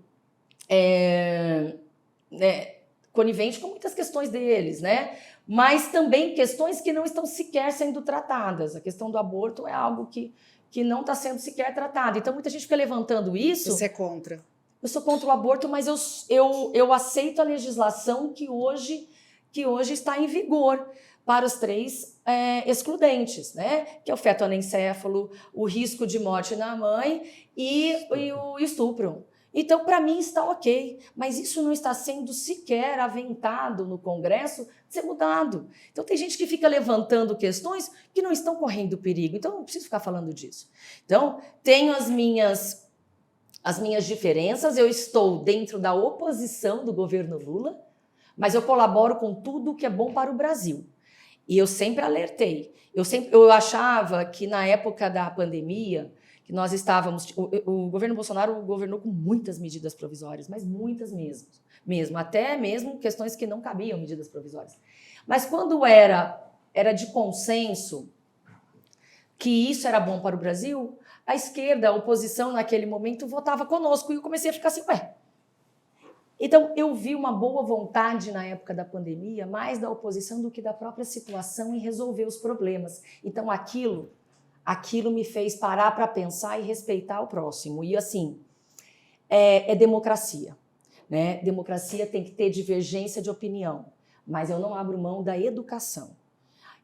conivente com muitas questões deles, né? Mas também questões que não estão sequer sendo tratadas. A questão do aborto é algo que não está sendo sequer tratado. Então muita gente fica levantando isso. Você é contra? Eu sou contra o aborto, mas eu aceito a legislação que hoje está em vigor para os 3 excludentes, né? Que é o feto anencéfalo, o risco de morte na mãe e o estupro. Então, para mim, está ok, mas isso não está sendo sequer aventado no Congresso de ser mudado. Então, tem gente que fica levantando questões que não estão correndo perigo. Então, não preciso ficar falando disso. Então, tenho as minhas diferenças, eu estou dentro da oposição do governo Lula, mas eu colaboro com tudo que é bom para o Brasil. E eu sempre alertei. Eu achava que na época da pandemia, que nós estávamos... O governo Bolsonaro governou com muitas medidas provisórias, mas muitas mesmo. Até mesmo questões que não cabiam medidas provisórias. Mas quando era de consenso que isso era bom para o Brasil, a esquerda, a oposição naquele momento, votava conosco. E eu comecei a ficar assim, Então, eu vi uma boa vontade na época da pandemia, mais da oposição do que da própria situação em resolver os problemas. Então, aquilo me fez parar para pensar e respeitar o próximo. E, assim, é democracia, né? Democracia tem que ter divergência de opinião, mas eu não abro mão da educação.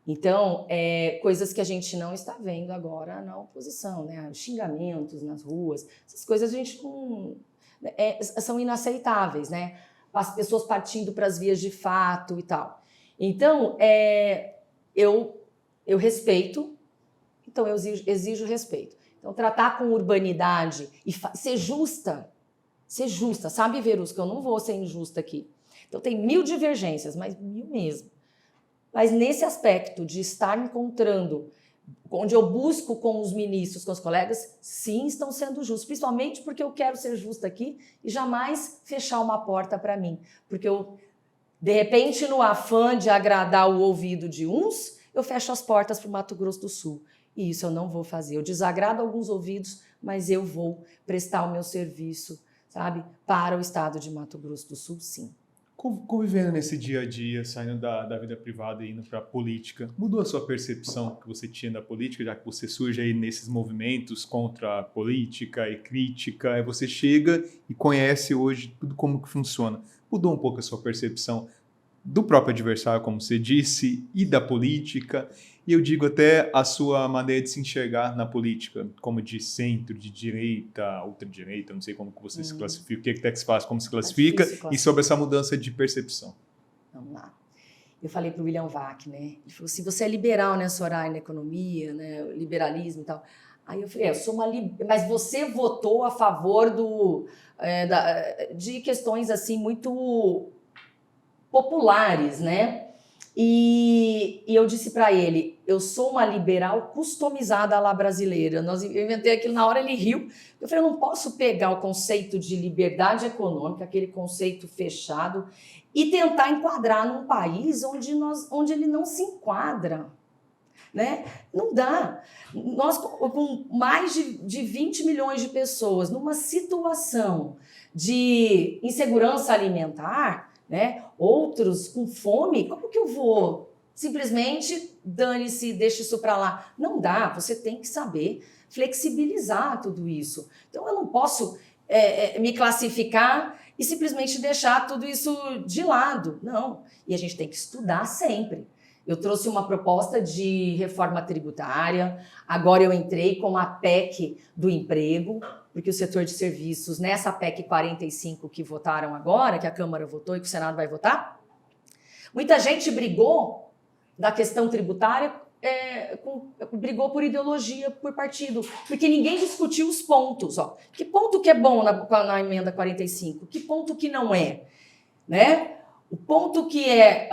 Então, coisas que a gente não está vendo agora na oposição, né? Xingamentos nas ruas, essas coisas a gente não... são inaceitáveis, né? As pessoas partindo para as vias de fato e tal. Então, eu respeito, então eu exijo respeito. Então, tratar com urbanidade e ser justa, sabe, Verus, que eu não vou ser injusta aqui. Então, tem 1000 divergências, mas 1000 mesmo. Mas nesse aspecto de estar encontrando, onde eu busco com os ministros, com os colegas, sim, estão sendo justos, principalmente porque eu quero ser justa aqui e jamais fechar uma porta para mim. Porque eu, de repente, no afã de agradar o ouvido de uns, eu fecho as portas para o Mato Grosso do Sul. E isso eu não vou fazer. Eu desagrado alguns ouvidos, mas eu vou prestar o meu serviço, sabe, para o estado de Mato Grosso do Sul, sim. Convivendo nesse dia a dia, saindo da vida privada e indo para a política, mudou a sua percepção que você tinha da política, já que você surge aí nesses movimentos contra a política e crítica, aí você chega e conhece hoje tudo como que funciona. Mudou um pouco a sua percepção do próprio adversário, como você disse, e da política, e eu digo até a sua maneira de se enxergar na política, como de centro, de direita, ultradireita, não sei como que você se classifica, o que é que se faz, como se classifica, e sobre essa mudança de percepção. Vamos lá. Eu falei para o William Vac, né? Ele falou assim, você é liberal, né, Soraya, na economia, né, liberalismo e tal. Aí eu falei, eu sou mas você votou a favor de questões assim muito populares, né? E eu disse para ele, eu sou uma liberal customizada à la brasileira. Eu inventei aquilo na hora, ele riu. Eu falei, eu não posso pegar o conceito de liberdade econômica, aquele conceito fechado, e tentar enquadrar num país onde ele não se enquadra. né? Não dá. Nós, com mais de 20 milhões de pessoas, numa situação de insegurança alimentar, né? Outros com fome, como que eu vou simplesmente dane-se, deixa isso para lá? Não dá, você tem que saber flexibilizar tudo isso. Então eu não posso me classificar e simplesmente deixar tudo isso de lado. Não, e a gente tem que estudar sempre. Eu trouxe uma proposta de reforma tributária, agora eu entrei com a PEC do emprego, porque o setor de serviços, nessa PEC 45 que votaram agora, que a Câmara votou e que o Senado vai votar, muita gente brigou da questão tributária, brigou por ideologia, por partido, porque ninguém discutiu os pontos. Ó. Que ponto que é bom na emenda 45? Que ponto que não é? Né? O ponto que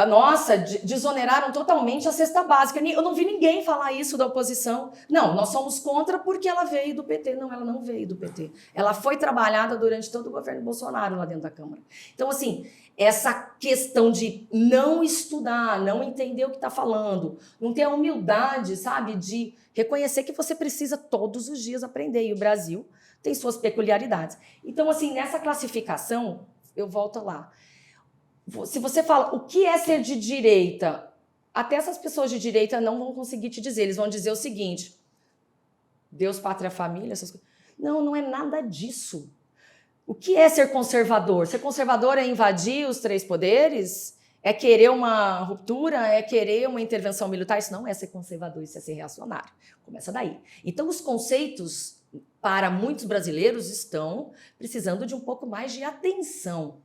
nossa, desoneraram totalmente a cesta básica. Eu não vi ninguém falar isso da oposição. Não, nós somos contra porque ela veio do PT. Não, ela não veio do PT. Ela foi trabalhada durante todo o governo Bolsonaro lá dentro da Câmara. Então, assim, essa questão de não estudar, não entender o que está falando, não ter a humildade, sabe, de reconhecer que você precisa todos os dias aprender. E o Brasil tem suas peculiaridades. Então, assim, nessa classificação, eu volto lá. Se você fala o que é ser de direita, até essas pessoas de direita não vão conseguir te dizer. Eles vão dizer o seguinte: Deus, pátria, família, essas coisas. Não, não é nada disso. O que é ser conservador? Ser conservador é invadir os três poderes? É querer uma ruptura? É querer uma intervenção militar? Isso não é ser conservador, isso é ser reacionário. Começa daí. Então, os conceitos, para muitos brasileiros, estão precisando de um pouco mais de atenção.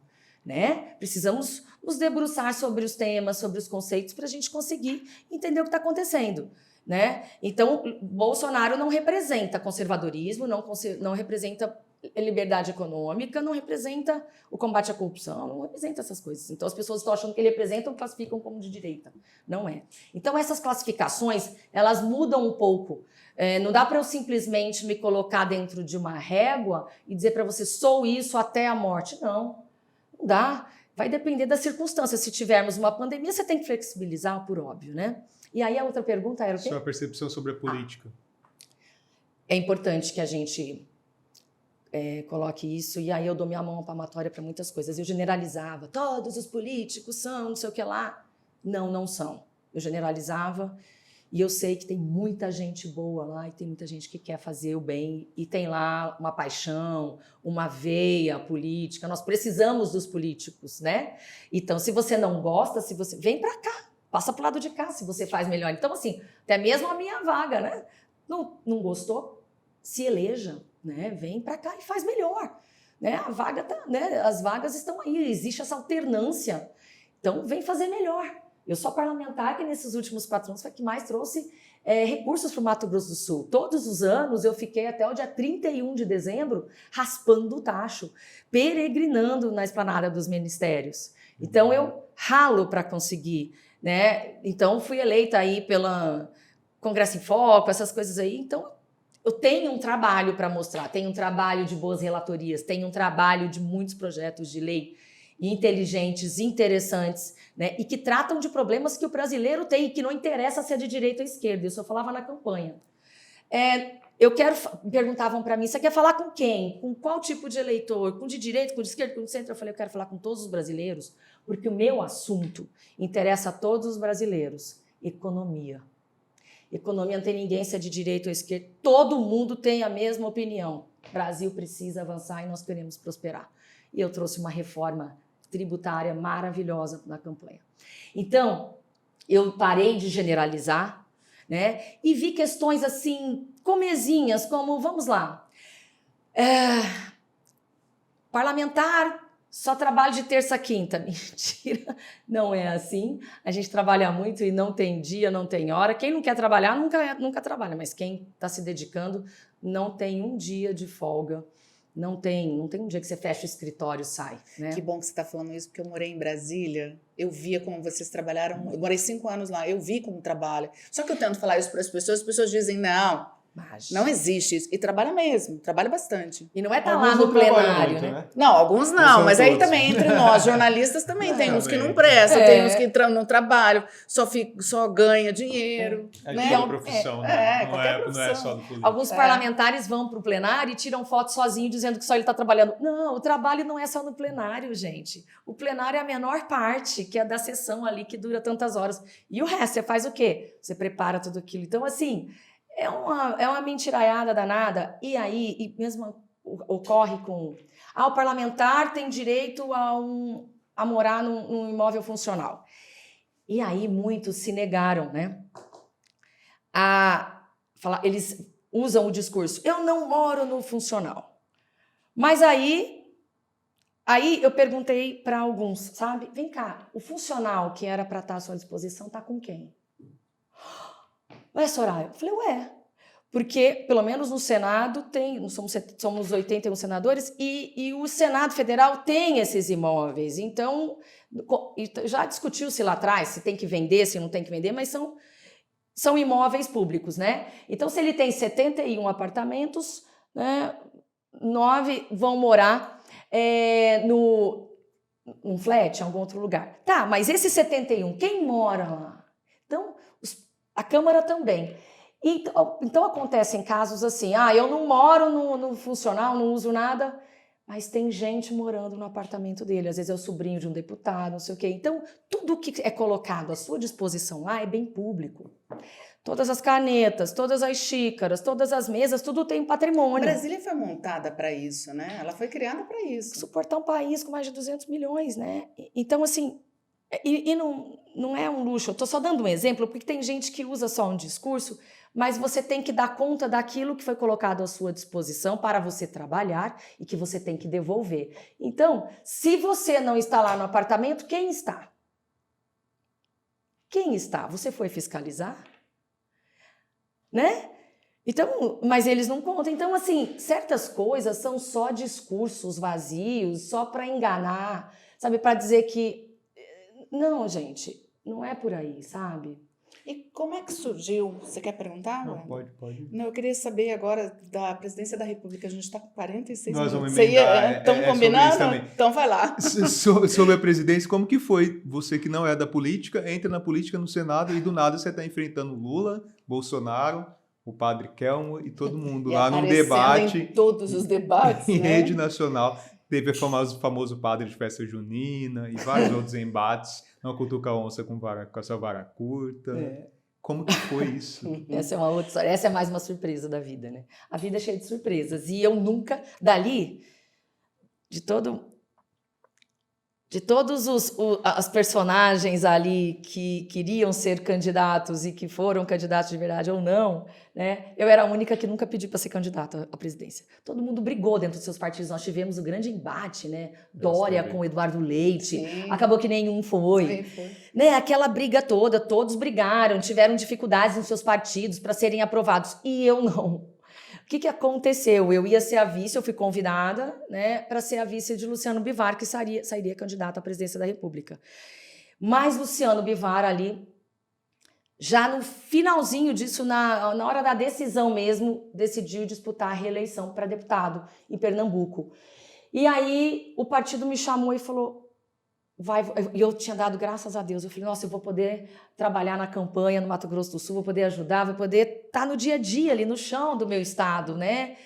Né? Precisamos nos debruçar sobre os temas, sobre os conceitos, para a gente conseguir entender o que está acontecendo. Né? Então, Bolsonaro não representa conservadorismo, não representa liberdade econômica, não representa o combate à corrupção, não representa essas coisas. Então, as pessoas estão achando que ele representa ou classificam como de direita. Não é. Então, essas classificações, elas mudam um pouco. Não dá para eu simplesmente me colocar dentro de uma régua e dizer para você, sou isso até a morte. Não. Não dá, vai depender das circunstâncias. Se tivermos uma pandemia, você tem que flexibilizar, por óbvio, né? E aí a outra pergunta era o quê? Sua percepção sobre a política. É importante que a gente coloque isso, e aí eu dou minha mão palmatória para muitas coisas. Eu generalizava, todos os políticos são, não sei o que lá. Não, não são. Eu generalizava, e eu sei que tem muita gente boa lá, e tem muita gente que quer fazer o bem, e tem lá uma paixão, uma veia política. Nós precisamos dos políticos, né? Então, se você não gosta, vem para cá, passa para o lado de cá, se você faz melhor. Então, assim, até mesmo a minha vaga, né? Não gostou? Se eleja, né? Vem para cá e faz melhor. Né? A vaga né? As vagas estão aí, existe essa alternância. Então, vem fazer melhor. Eu sou parlamentar que nesses últimos 4 anos foi que mais trouxe recursos para o Mato Grosso do Sul. Todos os anos eu fiquei até o dia 31 de dezembro raspando o tacho, peregrinando na esplanada dos ministérios. Então eu ralo para conseguir, né? Então fui eleita aí pela Congresso em Foco, essas coisas aí. Então eu tenho um trabalho para mostrar, tenho um trabalho de boas relatorias, tenho um trabalho de muitos projetos de lei inteligentes, interessantes, né? E que tratam de problemas que o brasileiro tem e que não interessa se é de direita ou esquerda. Isso eu falava na campanha. Perguntavam para mim, você quer falar com quem? Com qual tipo de eleitor? Com de direita, com de esquerda, com de centro? Eu falei, eu quero falar com todos os brasileiros, porque o meu assunto interessa a todos os brasileiros. Economia. Economia não tem ninguém se é de direita ou esquerda. Todo mundo tem a mesma opinião. O Brasil precisa avançar e nós queremos prosperar. E eu trouxe uma reforma tributária maravilhosa na campanha. Então, eu parei de generalizar, né? E vi questões assim, comezinhas, como, vamos lá, parlamentar só trabalha de terça a quinta. Mentira, não é assim. A gente trabalha muito e não tem dia, não tem hora. Quem não quer trabalhar, nunca trabalha, mas quem está se dedicando não tem um dia de folga. Não tem um dia que você fecha o escritório e sai. Né? Que bom que você está falando isso, porque eu morei em Brasília, eu via como vocês trabalharam, eu morei 5 anos lá, eu vi como trabalha. Só que eu tento falar isso para as pessoas dizem, não, Imagina. Não existe isso. E trabalha mesmo, trabalha bastante. E não é estar Alguns lá no não trabalham plenário, muito, né? Não, alguns Não não, são mas aí todos. também entre nós, jornalistas, também tem uns que não prestam, É. tem uns que não trabalham, só ganha dinheiro. É né? aquela profissão, né? é, Não qualquer não é profissão. só do político. Alguns parlamentares vão para o plenário e tiram foto sozinho dizendo que só ele está trabalhando. Não, o trabalho não é só no plenário, gente. O plenário é a menor parte, que é da sessão ali que dura tantas horas. E o resto, você faz o quê? Você prepara tudo aquilo. Então, assim, é uma mentiraiada danada. E aí, e mesmo ocorre com... o parlamentar tem direito a morar num imóvel funcional. E aí, muitos se negaram, né? Eles usam o discurso, eu não moro no funcional. Mas aí eu perguntei para alguns, sabe? Vem cá, o funcional que era para estar à sua disposição está com quem? Ué, Soraya? Eu falei, ué, porque pelo menos no Senado somos 81 senadores e o Senado Federal tem esses imóveis. Então, já discutiu-se lá atrás se tem que vender, se não tem que vender, mas são imóveis públicos, né? Então, se ele tem 71 apartamentos, né, 9 vão morar num flat, em algum outro lugar. Tá, mas esses 71, quem mora lá? Então, a Câmara também. Então, acontecem casos assim, eu não moro no funcional, não uso nada, mas tem gente morando no apartamento dele, às vezes é o sobrinho de um deputado, não sei o quê. Então, tudo que é colocado à sua disposição lá é bem público. Todas as canetas, todas as xícaras, todas as mesas, tudo tem patrimônio. Brasília foi montada para isso, né? Ela foi criada para isso. Suportar um país com mais de 200 milhões, né? Então, assim, e não é um luxo. Eu estou só dando um exemplo, porque tem gente que usa só um discurso, mas você tem que dar conta daquilo que foi colocado à sua disposição para você trabalhar e que você tem que devolver. Então, se você não está lá no apartamento, quem está? Quem está? Você foi fiscalizar? Né? Então, mas eles não contam. Então, assim, certas coisas são só discursos vazios, só para enganar, sabe? Para dizer que... Não, gente, não é por aí, sabe? E como é que surgiu? Você quer perguntar? Não, pode. Não, eu queria saber agora da Presidência da República. A gente está com 46 Nós minutos. vamos emendar. Estão sobre isso combinando? também. Então vai lá. Sobre a presidência, como que foi? Você que não é da política, entra na política no Senado e do nada você está enfrentando Lula, Bolsonaro, o padre Kelmo e todo mundo lá num debate. Em todos os debates, em né? rede nacional. Teve o famoso padre de festa junina e vários outros embates. Não cutuca a onça com a sua vara curta. Como que foi isso? Essa é uma outra história. Essa é mais uma surpresa da vida, né? A vida é cheia de surpresas. E eu nunca, de todos os personagens ali que queriam ser candidatos e que foram candidatos de verdade ou não, né? Eu era a única que nunca pedi para ser candidata à presidência. Todo mundo brigou dentro dos seus partidos. Nós tivemos um grande embate, né? Dória com o Eduardo Leite. Sim. Acabou que nenhum foi. Foi. Né? Aquela briga toda, todos brigaram, tiveram dificuldades nos seus partidos para serem aprovados. E eu não. O que aconteceu? Eu ia ser a vice, eu fui convidada, né, para ser a vice de Luciano Bivar, que sairia candidato à presidência da República. Mas Luciano Bivar ali, já no finalzinho disso, na hora da decisão mesmo, decidiu disputar a reeleição para deputado em Pernambuco. E aí o partido me chamou e falou... E eu tinha dado graças a Deus, eu falei, nossa, eu vou poder trabalhar na campanha no Mato Grosso do Sul, vou poder ajudar, vou poder estar no dia a dia ali no chão do meu estado, né,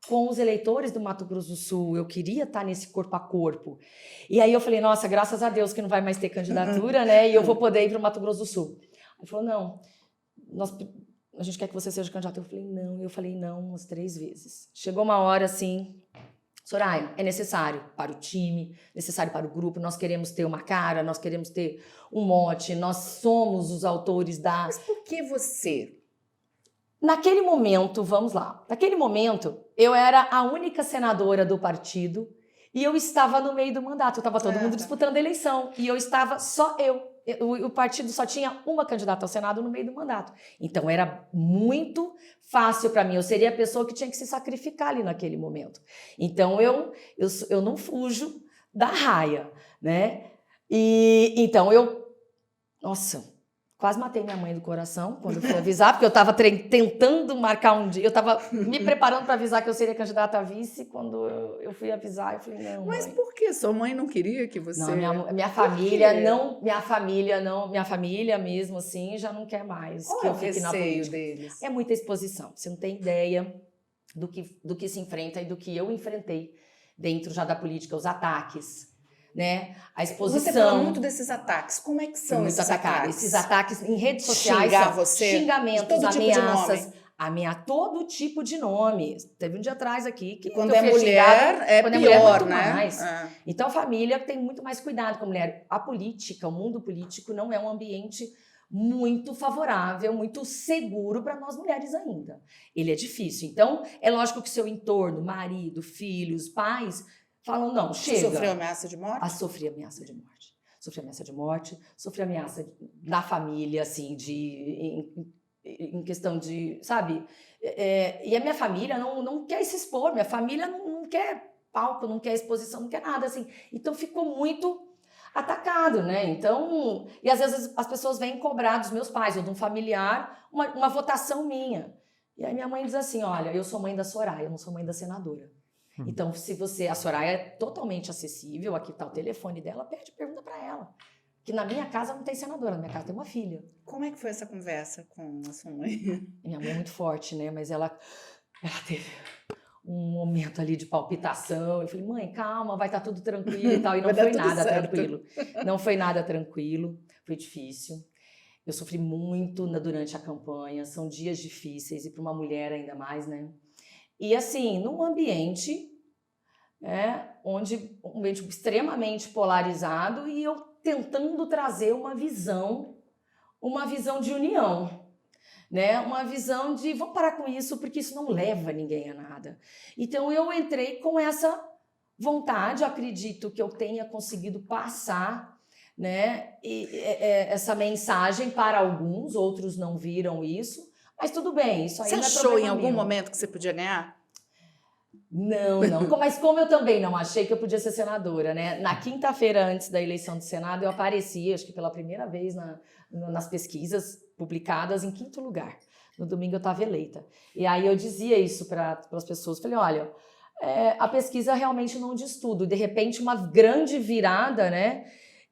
com os eleitores do Mato Grosso do Sul, eu queria estar nesse corpo a corpo. E aí eu falei, nossa, graças a Deus que não vai mais ter candidatura, né, e eu vou poder ir para o Mato Grosso do Sul. Ele falou, não, a gente quer que você seja candidato. Eu falei não umas 3 vezes. Chegou uma hora assim... Soraya, é necessário para o time, necessário para o grupo, nós queremos ter uma cara, nós queremos ter um mote, nós somos os autores da... Mas por que você? Naquele momento, vamos lá, eu era a única senadora do partido e eu estava no meio do mandato, estava todo mundo disputando a eleição e eu estava só eu. O partido só tinha uma candidata ao Senado no meio do mandato. Então, era muito fácil para mim. Eu seria a pessoa que tinha que se sacrificar ali naquele momento. Então, eu não fujo da raia, né? E então, nossa, Quase matei minha mãe do coração quando eu fui avisar, porque eu estava tentando marcar um dia. Eu estava me preparando para avisar que eu seria candidata a vice. Quando eu fui avisar, eu falei, não, Mas mãe. por que? Sua mãe não queria que você... Não, minha família não, minha família mesmo assim já não quer mais Qual que é eu o fique na receio política. deles? É muita exposição. Você não tem ideia do que se enfrenta e do que eu enfrentei dentro já da política, os ataques, né? A exposição. Você fala muito desses ataques. Como é que são muito esses atacada. ataques? Esses ataques em redes sociais Xingar são você? xingamentos, De todo tipo de ameaças, nome. todo tipo de nome. Teve um dia atrás aqui que Quando eu é fui mulher, xingada, é quando pior, é mulher, muito né? mais. Ah. Então a família tem muito mais cuidado com a mulher. A política, o mundo político não é um ambiente muito favorável, muito seguro para nós mulheres ainda. Ele é difícil. Então, é lógico que seu entorno, marido, filhos, pais, falam, não, chega. Você sofreu ameaça de morte? Sofri ameaça de morte. Sofri ameaça de morte, sofri ameaça da família, assim, em questão de, sabe? E a minha família não quer se expor, minha família não quer palco, não quer exposição, não quer nada, assim. Então ficou muito atacado, né? Então, e às vezes as pessoas vêm cobrar dos meus pais ou de um familiar uma votação minha. E aí minha mãe diz assim, olha, eu sou mãe da Soraya, eu não sou mãe da senadora. Então, se a Soraya é totalmente acessível, aqui está o telefone dela, pergunta para ela. Que na minha casa não tem senadora, na minha casa tem uma filha. Como é que foi essa conversa com a sua mãe? Minha mãe é muito forte, né? Mas ela teve um momento ali de palpitação. Eu falei, mãe, calma, vai estar tudo tranquilo e tal. E não foi nada tranquilo. Não foi nada tranquilo, foi difícil. Eu sofri muito durante a campanha, são dias difíceis, e para uma mulher ainda mais, né? E assim, num ambiente, onde um ambiente extremamente polarizado, e eu tentando trazer uma visão de união, né? Uma visão de vamos parar com isso, porque isso não leva ninguém a nada. Então eu entrei com essa vontade, acredito que eu tenha conseguido passar, né? Essa mensagem para alguns, outros não viram isso. Mas tudo bem, isso aí você não é achou problema em algum meu. momento que você podia ganhar? Não. Mas como eu também não achei que eu podia ser senadora, né? Na quinta-feira antes da eleição do Senado, eu apareci, acho que pela primeira vez nas pesquisas publicadas, em 5º lugar. No domingo eu estava eleita. E aí eu dizia isso para as pessoas. Falei, olha, a pesquisa realmente não diz tudo. De repente, uma grande virada, né?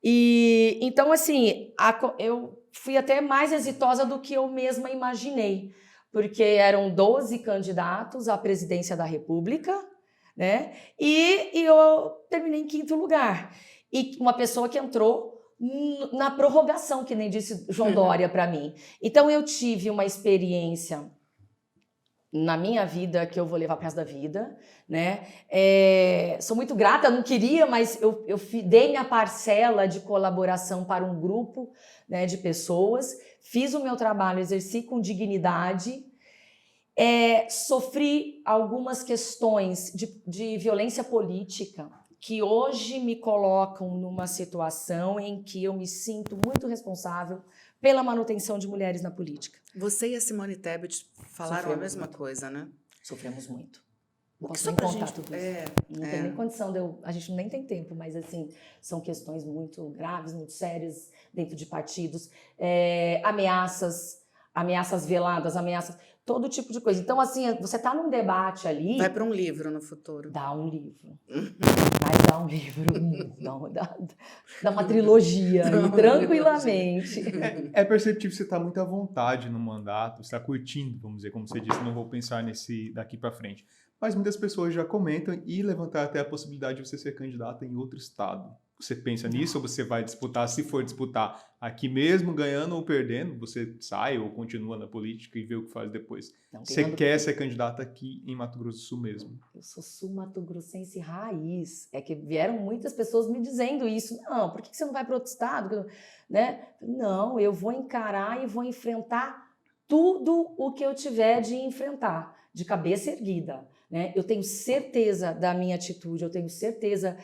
E então, assim, eu fui até mais exitosa do que eu mesma imaginei, porque eram 12 candidatos à presidência da República, né? E eu terminei em 5º lugar. E uma pessoa que entrou na prorrogação, que nem disse João Dória para mim. Então, eu tive uma experiência na minha vida que eu vou levar para o resto da vida, né? Sou muito grata, não queria, mas eu dei minha parcela de colaboração para um grupo, né, de pessoas, fiz o meu trabalho, exerci com dignidade, sofri algumas questões de violência política que hoje me colocam numa situação em que eu me sinto muito responsável pela manutenção de mulheres na política. Você e a Simone Tebet falaram a mesma coisa, né? Sofremos muito. Não posso nem contar tudo isso. Não tem é. nem condição a gente nem tem tempo, mas assim, são questões muito graves, muito sérias dentro de partidos, ameaças veladas, todo tipo de coisa. Então, assim, você está num debate ali... Vai para um livro no futuro. Dá um livro. Mas dá um livro, dá uma trilogia, tranquilamente. É perceptível que você está muito à vontade no mandato, você está curtindo, vamos dizer, como você disse, não vou pensar nesse daqui para frente. Mas muitas pessoas já comentam e levantaram até a possibilidade de você ser candidata em outro estado. Você pensa nisso ou você vai disputar, se for disputar aqui mesmo, ganhando ou perdendo, você sai ou continua na política e vê o que faz depois? Você quer ser candidata aqui em Mato Grosso do Sul mesmo? Eu sou sul-mato-grossense raiz. É que vieram muitas pessoas me dizendo isso. Não, por que você não vai para outro estado? Né? Não, eu vou encarar e vou enfrentar tudo o que eu tiver de enfrentar, de cabeça erguida. né? Eu tenho certeza da minha atitude, eu tenho certeza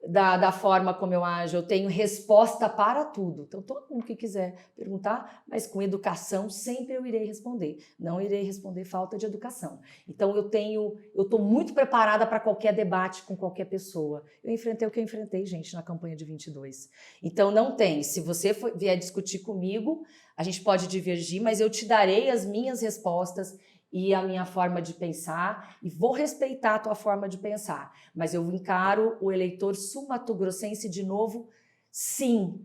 da forma como eu ajo, eu tenho resposta para tudo. Então, todo mundo que quiser perguntar, mas com educação, sempre eu irei responder. Não irei responder falta de educação. Então, eu estou muito preparada para qualquer debate com qualquer pessoa. Eu enfrentei o que eu enfrentei, gente, na campanha de 22. Então, não tem. Se você vier discutir comigo, a gente pode divergir, mas eu te darei as minhas respostas e a minha forma de pensar, e vou respeitar a tua forma de pensar. Mas eu encaro o eleitor sul-mato-grossense de novo, sim,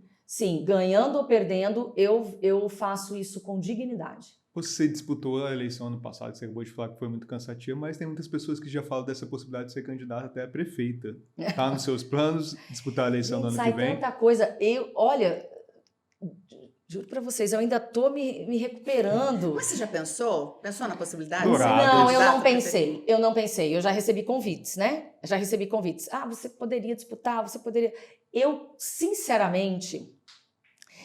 ganhando ou perdendo, eu faço isso com dignidade. Você disputou a eleição ano passado, você acabou de falar que foi muito cansativa, mas tem muitas pessoas que já falam dessa possibilidade de ser candidata até a prefeita. Está nos seus planos disputar a eleição do ano que vem? Sai tanta coisa. Olha, juro pra vocês, eu ainda tô me recuperando. Mas você já pensou? Pensou na possibilidade? Não, eu não pensei. Eu já recebi convites, né? Já recebi convites. Ah, você poderia disputar, você poderia... Eu, sinceramente,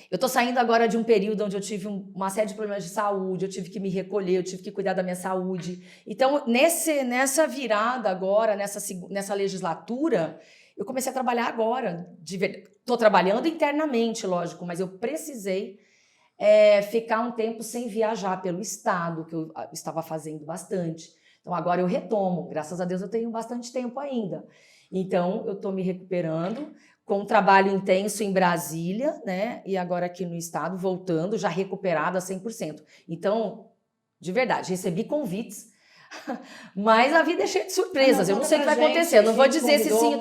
eu tô saindo agora de um período onde eu tive uma série de problemas de saúde, eu tive que me recolher, eu tive que cuidar da minha saúde. Então, nessa virada agora, nessa legislatura, eu comecei a trabalhar agora. Estou trabalhando internamente, lógico, mas eu precisei ficar um tempo sem viajar pelo estado, que eu estava fazendo bastante. Então, agora eu retomo. Graças a Deus, eu tenho bastante tempo ainda. Então, eu estou me recuperando com um trabalho intenso em Brasília, né? E agora aqui no estado, voltando, já recuperada 100%. Então, de verdade, recebi convites, mas a vida é cheia de surpresas. Eu não sei o que vai acontecer. Eu não vou dizer se sim.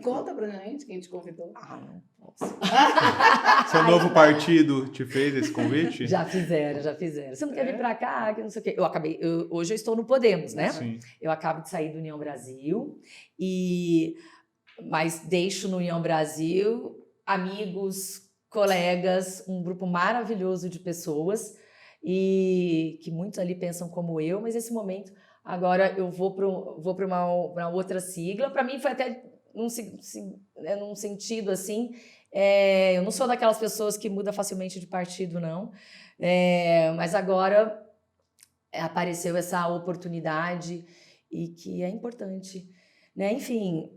Conta pra gente quem te convidou. Não posso. Seu novo partido te fez esse convite? Já fizeram. Você não quer vir pra cá? Que não sei o quê. Hoje eu estou no Podemos, né? Sim. Eu acabo de sair do União Brasil, mas deixo no União Brasil amigos, colegas, um grupo maravilhoso de pessoas, e que muitos ali pensam como eu, mas nesse momento, agora eu vou para uma outra sigla. Para mim foi até num sentido assim, eu não sou daquelas pessoas que muda facilmente de partido, não, mas agora apareceu essa oportunidade e que é importante, né? Enfim,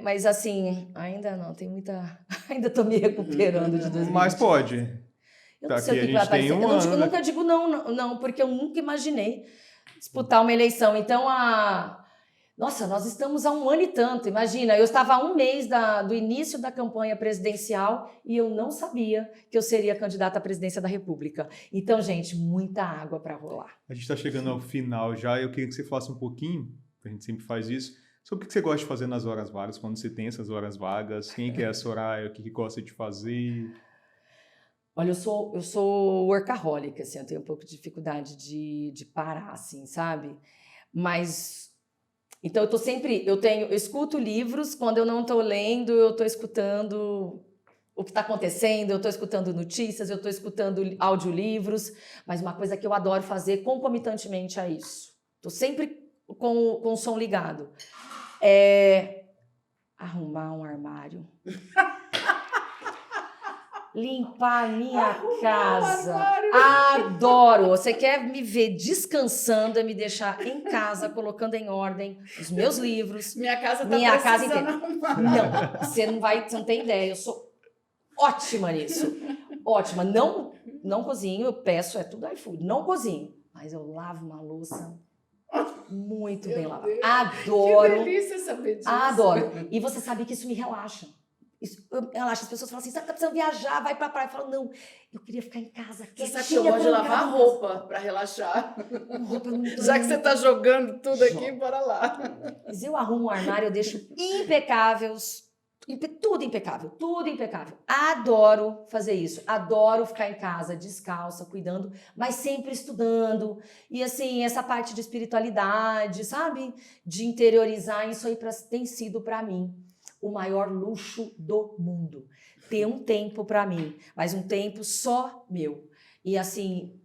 mas assim, ainda não, tem muita... Ainda estou me recuperando de 2020. Mas pode. Eu não sei o que vai aparecer. Eu nunca digo não, porque eu nunca imaginei disputar uma eleição. Então, nossa, nós estamos há 1 ano e tanto. Imagina, eu estava há 1 mês do início da campanha presidencial e eu não sabia que eu seria candidata à presidência da República. Então, gente, muita água para rolar. A gente está chegando ao final já. Eu queria que você falasse um pouquinho, a gente sempre faz isso, sobre o que você gosta de fazer nas horas vagas, quando você tem essas horas vagas, quem que é a Soraya, o que gosta de fazer... Olha, eu sou workaholic, assim, eu tenho um pouco de dificuldade de parar, assim, sabe? Mas, então eu escuto livros, quando eu não estou lendo, eu estou escutando o que está acontecendo, eu estou escutando notícias, eu estou escutando audiolivros, mas uma coisa que eu adoro fazer concomitantemente a isso, estou sempre com o som ligado, arrumar um armário. Limpar a minha casa. Adoro. Você quer me ver descansando, é me deixar em casa, colocando em ordem os meus livros. Minha casa tá minha casa inteira. arrumar. Não, você não tem ideia. Eu sou ótima nisso. Ótima. Não cozinho, eu peço, é tudo iFood. Não cozinho, mas eu lavo uma louça muito bem lavada. Adoro. Que delícia saber disso. Adoro. E você sabe que isso me relaxa. As pessoas falam assim, sabe, tá precisando viajar, vai pra praia. Eu falo, não, eu queria ficar em casa. Você sabe que eu gosto de lavar roupa pra relaxar. Roupa não Já que você tá jogando tudo aqui, bora lá. Mas eu arrumo um armário, eu deixo impecáveis, tudo impecável. Adoro fazer isso, adoro ficar em casa, descalça, cuidando, mas sempre estudando. E assim, essa parte de espiritualidade, sabe? De interiorizar, isso aí tem sido pra mim o maior luxo do mundo. Ter um tempo para mim, mas um tempo só meu. E assim,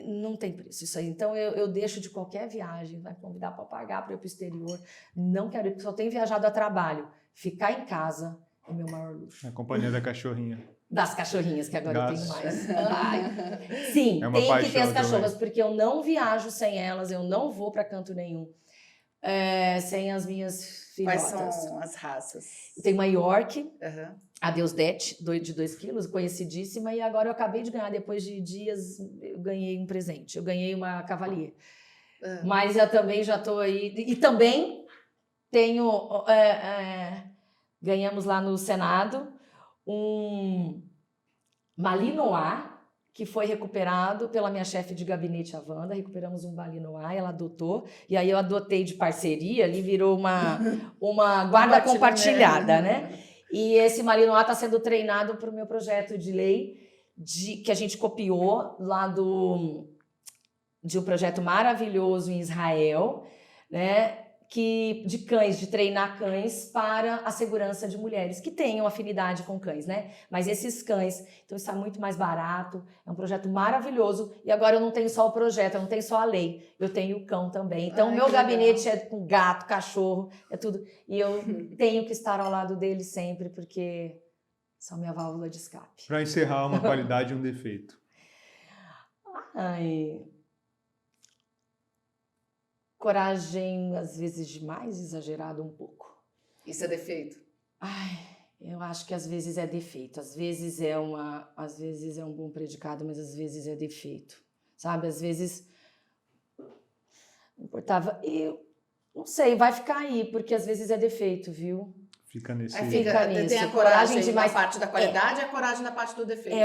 não tem preço isso aí. Então eu deixo de qualquer viagem, vai convidar para pagar para ir para o exterior. Não quero ir, porque só tenho viajado a trabalho. Ficar em casa é o meu maior luxo. A companhia da cachorrinha. Das cachorrinhas, que agora eu tenho Gatos. mais. Ai. Sim, É uma tem que ter paixão as cachorras, também. porque eu não viajo sem elas, eu não vou para canto nenhum sem as minhas Quais filhotas. são as raças? Eu tenho uma York, Aham. a Deusdete, de 2 quilos, conhecidíssima, e agora eu acabei de ganhar, depois de dias, eu ganhei um presente. Eu ganhei uma Cavalier. Ah. Mas eu também já estou aí. E também tenho. Ganhamos lá no Senado um Malinois, que foi recuperado pela minha chefe de gabinete, a Wanda. Recuperamos um Malinois, ela adotou. E aí eu adotei de parceria, ali virou uma guarda compartilhada, né? E esse Malinois está sendo treinado para o meu projeto de lei, que a gente copiou lá de um projeto maravilhoso em Israel, né? De cães, de treinar cães para a segurança de mulheres que tenham afinidade com cães, né? Mas esses cães, então está muito mais barato, é um projeto maravilhoso, e agora eu não tenho só o projeto, eu não tenho só a lei, eu tenho o cão também. Então o meu gabinete é com gato, cachorro, é tudo, e eu tenho que estar ao lado deles sempre, porque são minha válvula de escape. Para encerrar, uma qualidade e um defeito. Ai... Coragem, às vezes, demais, exagerado um pouco. Isso é defeito? Ai, eu acho que às vezes é defeito. Às vezes é um bom predicado, mas às vezes é defeito. Sabe? Às vezes não importava. E não sei, vai ficar aí, porque às vezes é defeito, viu? Fica nesse... Fica nisso. Tem a coragem de da mais parte da qualidade e a coragem da parte do defeito.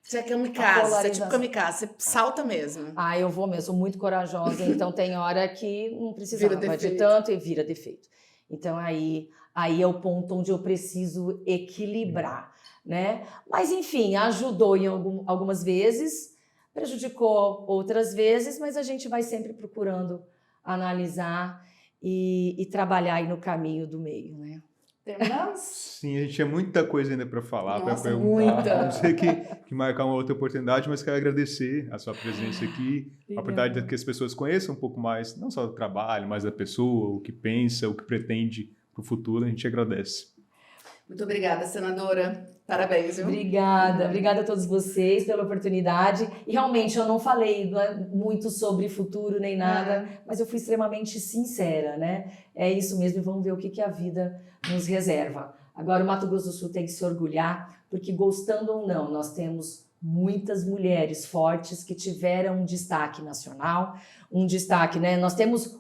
Você é kamikaze, você é tipo kamikaze, você salta mesmo. Eu vou mesmo, sou muito corajosa, então tem hora que não precisava de tanto e vira defeito. Então aí é o ponto onde eu preciso equilibrar, né? Mas enfim, ajudou em algumas vezes, prejudicou outras vezes, mas a gente vai sempre procurando analisar e trabalhar aí no caminho do meio, né? Terminamos? Sim, a gente tinha muita coisa ainda para falar, para Nossa, perguntar. muita. Não sei que marcar uma outra oportunidade, mas quero agradecer a sua presença aqui, a oportunidade de que as pessoas conheçam um pouco mais, não só do trabalho, mas da pessoa, o que pensa, o que pretende para o futuro. A gente agradece. Muito obrigada, senadora. Parabéns, viu? Obrigada a todos vocês pela oportunidade. E realmente eu não falei muito sobre futuro nem nada, mas eu fui extremamente sincera, né? É isso mesmo, e vamos ver o que a vida nos reserva. Agora o Mato Grosso do Sul tem que se orgulhar, porque gostando ou não, nós temos muitas mulheres fortes que tiveram um destaque nacional, um destaque, né?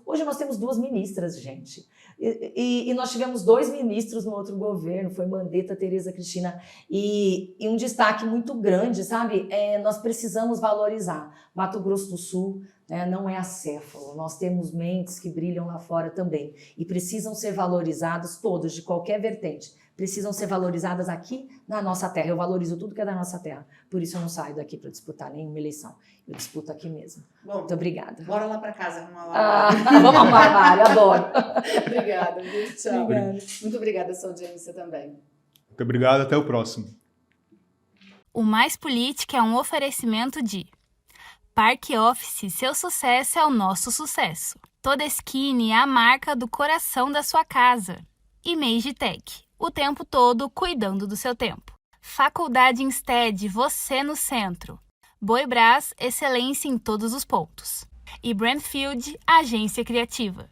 Hoje nós temos 2 ministras, gente. E nós tivemos 2 ministros no outro governo, foi Mandetta, Tereza Cristina, e um destaque muito grande, sabe? Nós precisamos valorizar. Mato Grosso do Sul, né, não é acéfalo, nós temos mentes que brilham lá fora também, e precisam ser valorizados todos, de qualquer vertente, precisam ser valorizadas aqui na nossa terra. Eu valorizo tudo que é da nossa terra, por isso eu não saio daqui para disputar nenhuma eleição, eu disputo aqui mesmo. Bom, muito obrigada. Bora lá para casa arrumar lá. Vamos arrumar armário, adoro. Obrigada, viu? Tchau. Obrigada. Muito obrigada a sua audiência também. Muito obrigado, até o próximo. O Mais Política é um oferecimento de Parque Office, seu sucesso é o nosso sucesso. Todeskine é a marca do coração da sua casa. E Magitech, o tempo todo cuidando do seu tempo. Faculdade Instead, você no centro. Boibras, excelência em todos os pontos. E Brandfield, agência criativa.